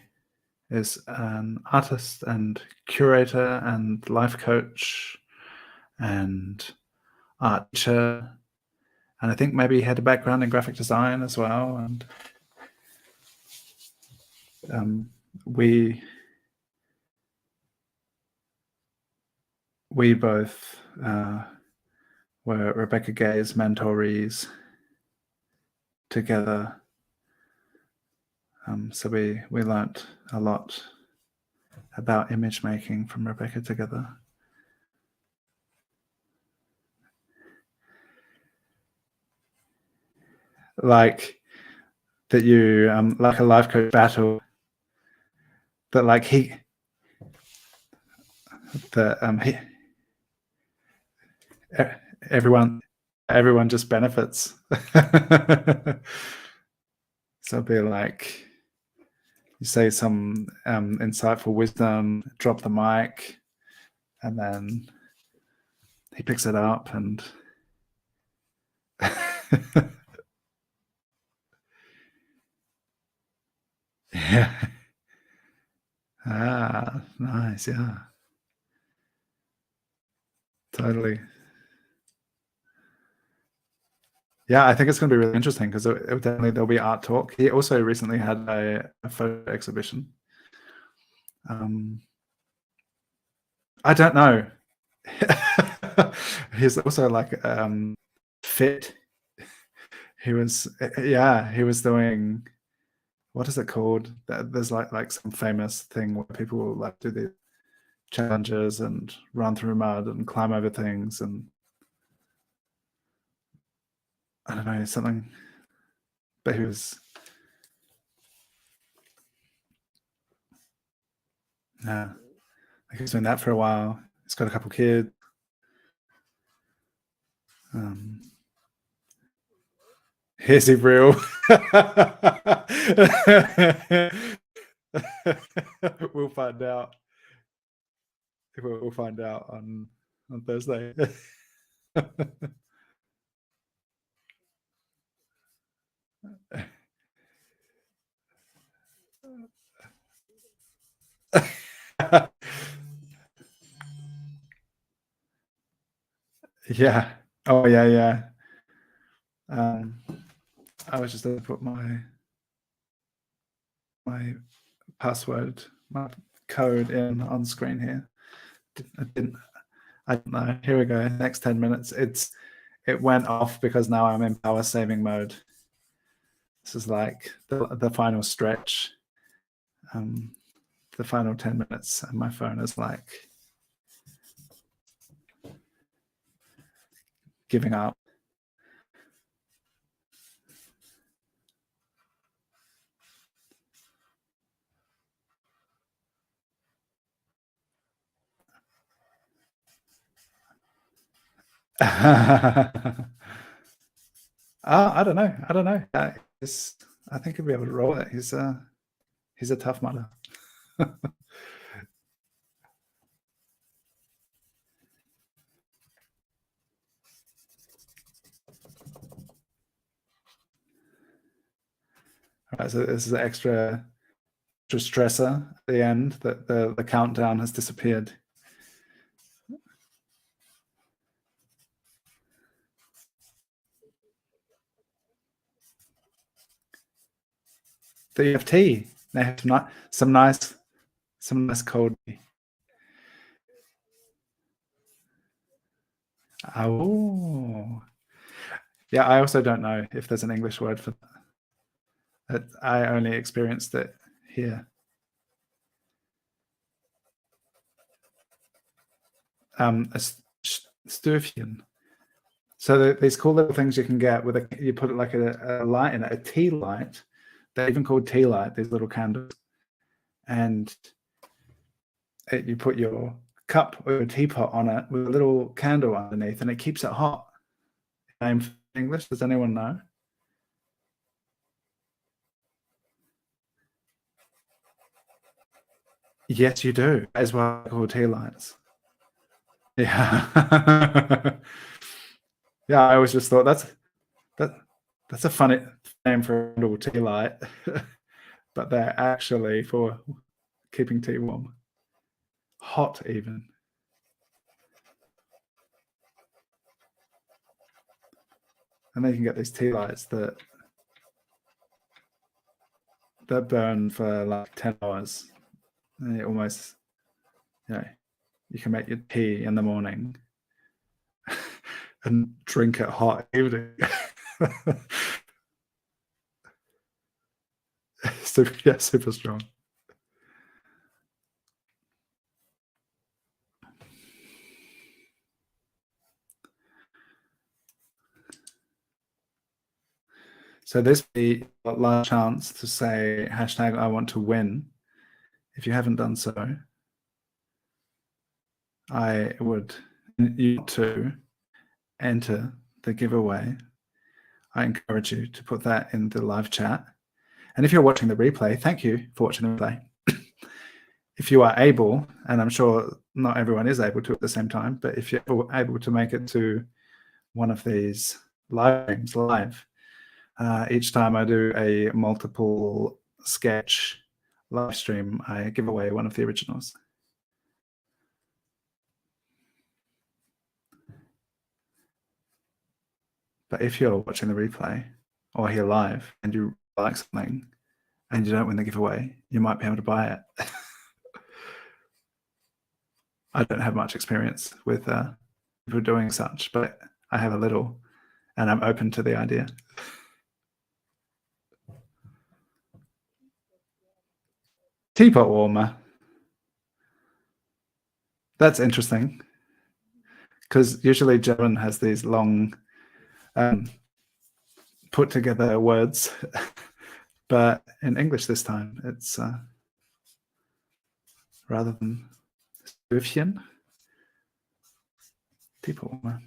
is an artist and curator and life coach and art teacher, and I think maybe he had a background in graphic design as well. And we both were Rebecca Gay's mentorees together. So we learnt a lot about image making from Rebecca together. Like that you like a life coach battle that like he everyone just benefits. So it'd be like you say some insightful wisdom, drop the mic, and then he picks it up and yeah. Ah, nice. Yeah, totally. Yeah, I think it's going to be really interesting because definitely there'll be art talk. He also recently had a photo exhibition. I don't know. He's also like fit. He was he was doing, what is it called? There's like some famous thing where people will like do the challenges and run through mud and climb over things, and I don't know, something. But he was yeah, he was doing that for a while. He's got a couple kids. Um, is he real? We'll find out. We'll find out on Thursday. Yeah. Oh yeah, yeah. I was just going to put my password, my code in on screen here. I didn't. I don't know. Here we go. Next 10 minutes. It went off because now I'm in power saving mode. This is like the final stretch. The final 10 minutes, and my phone is like giving up. I don't know. I don't know. I think he'll be able to roll it. He's a tough mother. Right, so this is an extra stressor at the end that the countdown has disappeared. They have tea. They have some nice cold tea. Oh, yeah. I also don't know if there's an English word for that. I only experienced it here. A Sturfchen. So these cool little things you can get with you put it like a light in it, a tea light. They're even called tea light. These little candles, and you put your cup or your teapot on it with a little candle underneath, and it keeps it hot. Name for English? Does anyone know? Yes, you do. As well called tea lights. Yeah. Yeah, I always just thought that that's a funny name for a little tea light, but they're actually for keeping tea warm, hot even. And then you can get these tea lights that burn for like 10 hours. And it almost, you know, you can make your tea in the morning and drink it hot evening. Super, yeah, super strong. So this be a last chance to say hashtag I want to win. If you haven't done so, I would you to enter the giveaway. I encourage you to put that in the live chat. And if you're watching the replay, thank you for watching the replay. If you are able, and I'm sure not everyone is able to at the same time, but if you're able to make it to one of these live streams live, each time I do a multiple sketch live stream, I give away one of the originals. But if you're watching the replay or here live and you like something and you don't win the giveaway, you might be able to buy it. I don't have much experience with people doing such, but I have a little, and I'm open to the idea. Teapot warmer. That's interesting, because usually German has these long put together words, but in English this time it's rather than Stöfchen, teapot warmer.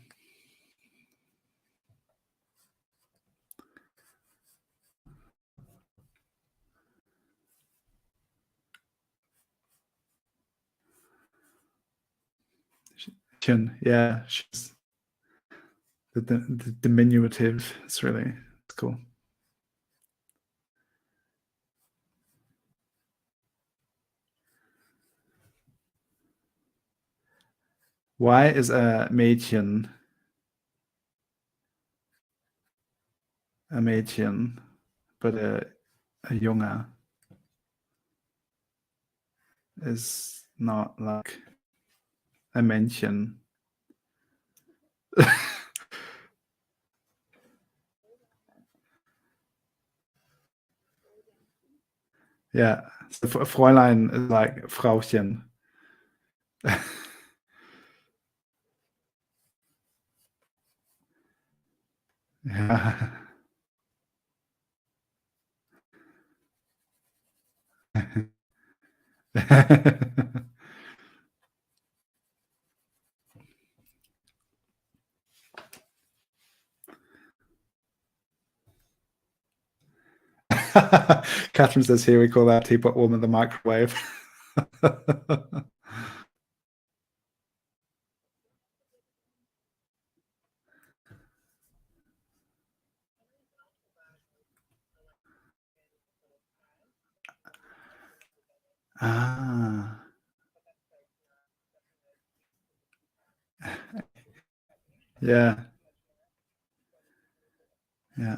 Yeah, she's the diminutive. It's cool. Why is a Mädchen but a Junge is not like a Männchen? Yeah, so Fräulein is like Frauchen. Yeah. Catherine says here we call that teapot warmer the microwave. Ah. Yeah. Yeah.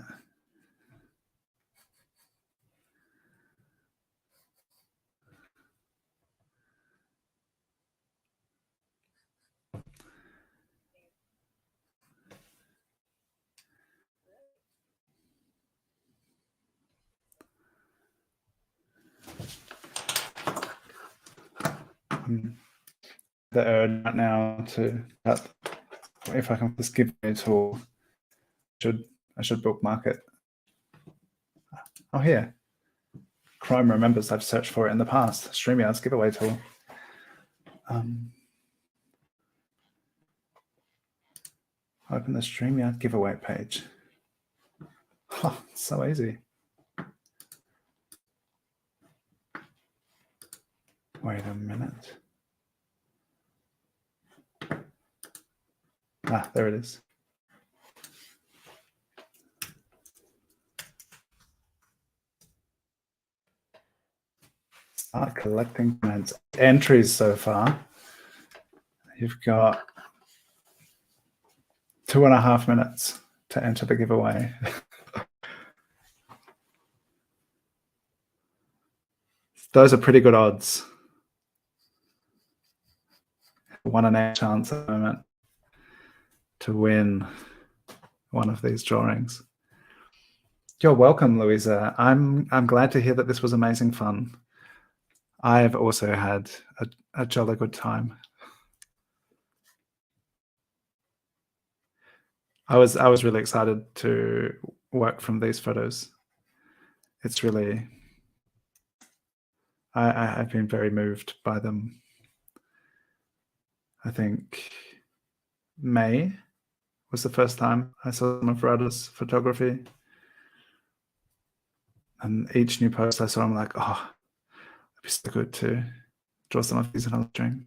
The urge right now to if I can just give me a tool, I should bookmark it. Oh, here. Chrome remembers I've searched for it in the past. StreamYard's giveaway tool. Open the StreamYard giveaway page. Oh, so easy. Wait a minute. Ah, there it is. Start collecting comments. Entries so far. You've got 2.5 minutes to enter the giveaway. Those are pretty good odds. 1 in 8 chance at the moment to win one of these drawings. You're welcome, Louisa. I'm glad to hear that this was amazing fun. I've also had a jolly good time. I was really excited to work from these photos. It's really, I've been very moved by them. I think May was the first time I saw some of Rada's photography. And each new post I saw, I'm like, oh, it'd be so good to draw some of these in a string.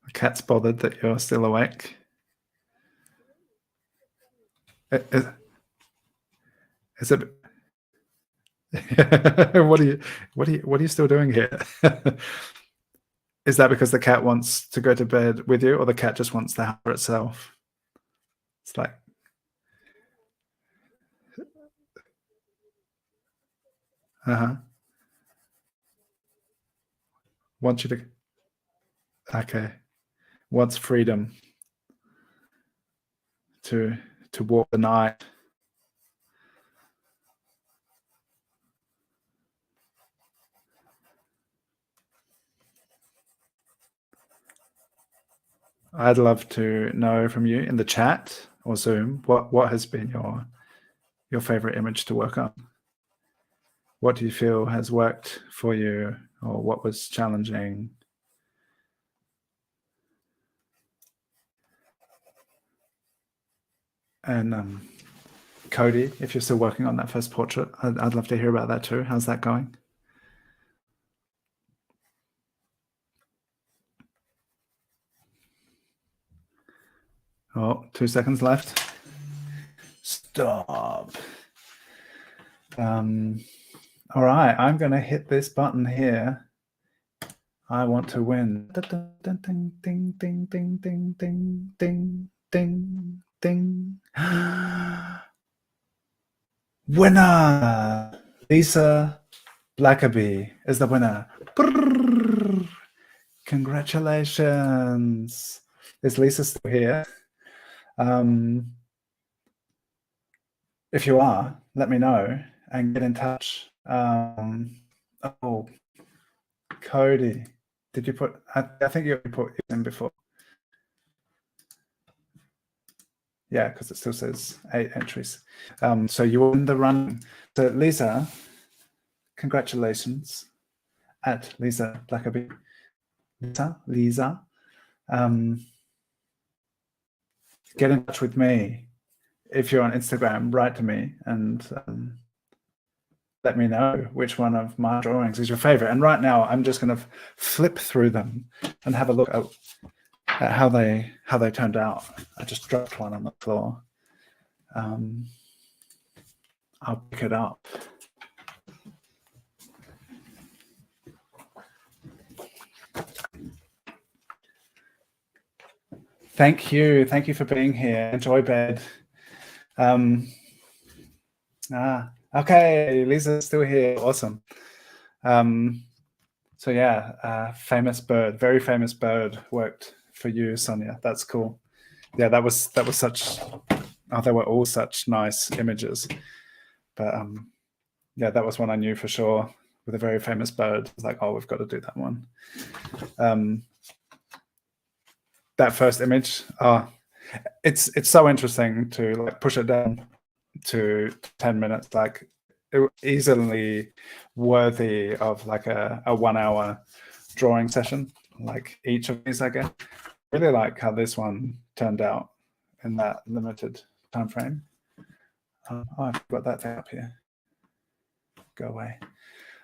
The cat's bothered that you're still awake. Is it? What are you still doing here? Is that because the cat wants to go to bed with you, or the cat just wants the house for itself? It's like, wants you to. Okay, wants freedom to walk the night. I'd love to know from you in the chat or Zoom what has been your favorite image to work on. What do you feel has worked for you, or what was challenging? And Cody, if you're still working on that first portrait, I'd love to hear about that too. How's that going? Oh, 2 seconds left. Stop. All right, I'm going to hit this button here. I want to win. Ding, ding, ding, ding, ding, ding, ding, ding, ding, ding. Winner! Lisa Blackaby is the winner. Brrr. Congratulations. Is Lisa still here? If you are, let me know and get in touch. Oh, Cody, did you put? I think you put it in before. Yeah, because it still says 8 entries. So you won the run. So Lisa, congratulations at Lisa Blackaby. Lisa. get in touch with me. If you're on Instagram, write to me and let me know which one of my drawings is your favorite. And right now, I'm just going to flip through them and have a look at how they turned out. I just dropped one on the floor. I'll pick it up. Thank you for being here. Enjoy bed. Okay, Lisa's still here. Awesome. So yeah, famous bird, very famous bird worked for you, Sonia. That's cool. Yeah, that was such. Oh, they were all such nice images. But yeah, that was one I knew for sure with a very famous bird. It's like, oh, we've got to do that one. That first image, it's so interesting to like push it down to 10 minutes, like easily worthy of like a 1 hour drawing session, like each of these, I guess. Really like how this one turned out in that limited time frame. Oh, I've got that thing up here. Go away.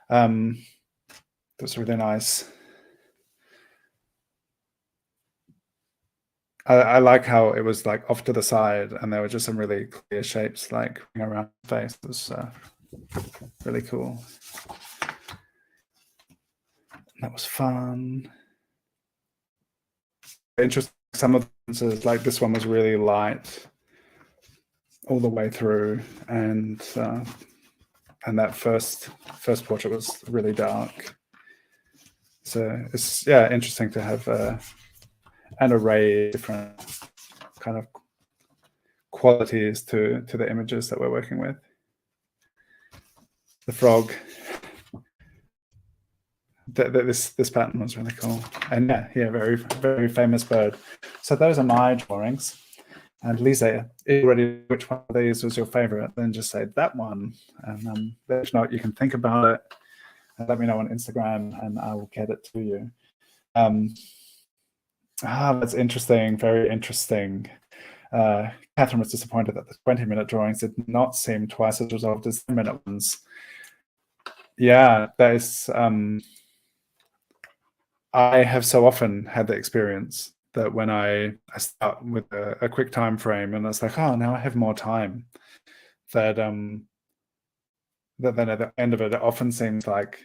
That's really nice. I like how it was like off to the side and there were just some really clear shapes like around the face. It was really cool. That was fun. Interesting. Some of the like this one was really light all the way through, and that first portrait was really dark. So it's interesting to have an array of different kind of qualities to the images that we're working with. The frog. This pattern was really cool, and yeah, very very famous bird. So those are my drawings. And Lisa, if you're ready, which one of these was your favorite? Then just say that one, and if not, you can think about it and let me know on Instagram, and I will get it to you. That's interesting, very interesting. Catherine was disappointed that the 20-minute drawings did not seem twice as resolved as the 10-minute ones. Yeah, that is. I have so often had the experience that when I start with a quick time frame and it's like, oh, now I have more time, that then at the end of it, it often seems like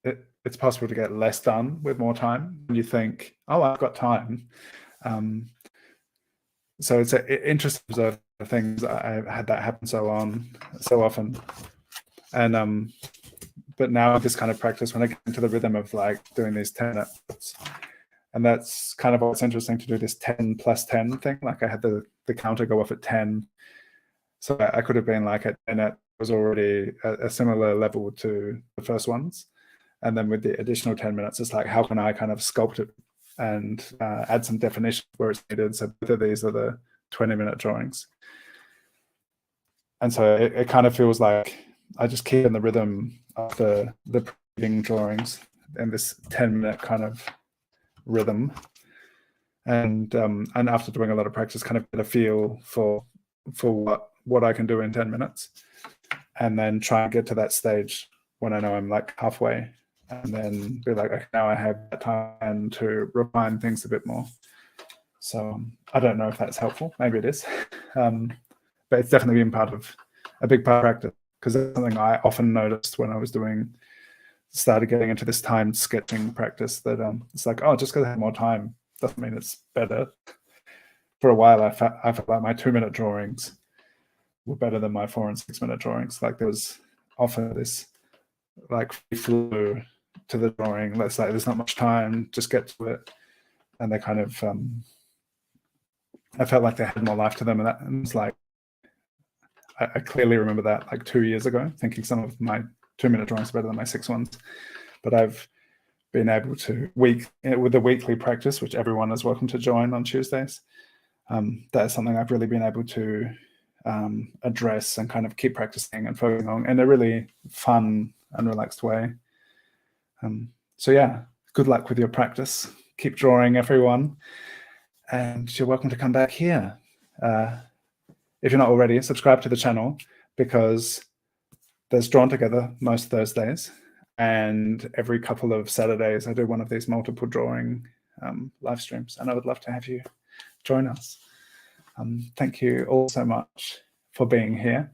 it's possible to get less done with more time. And you think, oh, I've got time. So it's interesting to observe the things. I've had that happen so often. And but now I just kind of practice when I get into the rhythm of like doing these 10 minutes. And that's kind of what's interesting to do this 10 plus 10 thing. Like I had the counter go off at 10. So I could have been like at 10, it was already a similar level to the first ones. And then with the additional 10 minutes, it's like, how can I kind of sculpt it and add some definition where it's needed? So both of these are the 20-minute drawings. And so it kind of feels like I just keep in the rhythm of the preceding drawings in this 10-minute kind of rhythm. And after doing a lot of practice, kind of get a feel for what I can do in 10 minutes. And then try and get to that stage when I know I'm like halfway. And then be like, okay, now I have that time to refine things a bit more. So I don't know if that's helpful. Maybe it is. But it's definitely been a big part of practice, because that's something I often noticed when I was started getting into this timed sketching practice, that it's like, oh, just because I have more time doesn't mean it's better. For a while, I felt like my 2-minute drawings were better than my 4 and 6-minute drawings. Like there was often this like free flow to the drawing. Let's like, there's not much time, just get to it. And they kind of, I felt like they had more life to them, and it's like, I clearly remember that like 2 years ago, thinking some of my 2-minute drawings are better than my 6 ones. But I've been able to, with the weekly practice, which everyone is welcome to join on Tuesdays, that is something I've really been able to address and kind of keep practicing and focusing on in a really fun and relaxed way. So yeah, good luck with your practice. Keep drawing, everyone. And you're welcome to come back here. If you're not already, subscribe to the channel, because there's Drawn Together most Thursdays, and every couple of Saturdays I do one of these multiple drawing live streams, and I would love to have you join us. Thank you all so much for being here.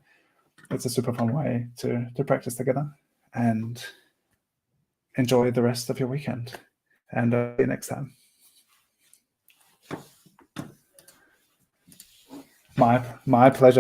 It's a super fun way to practice together, and enjoy the rest of your weekend, and see you next time. My pleasure.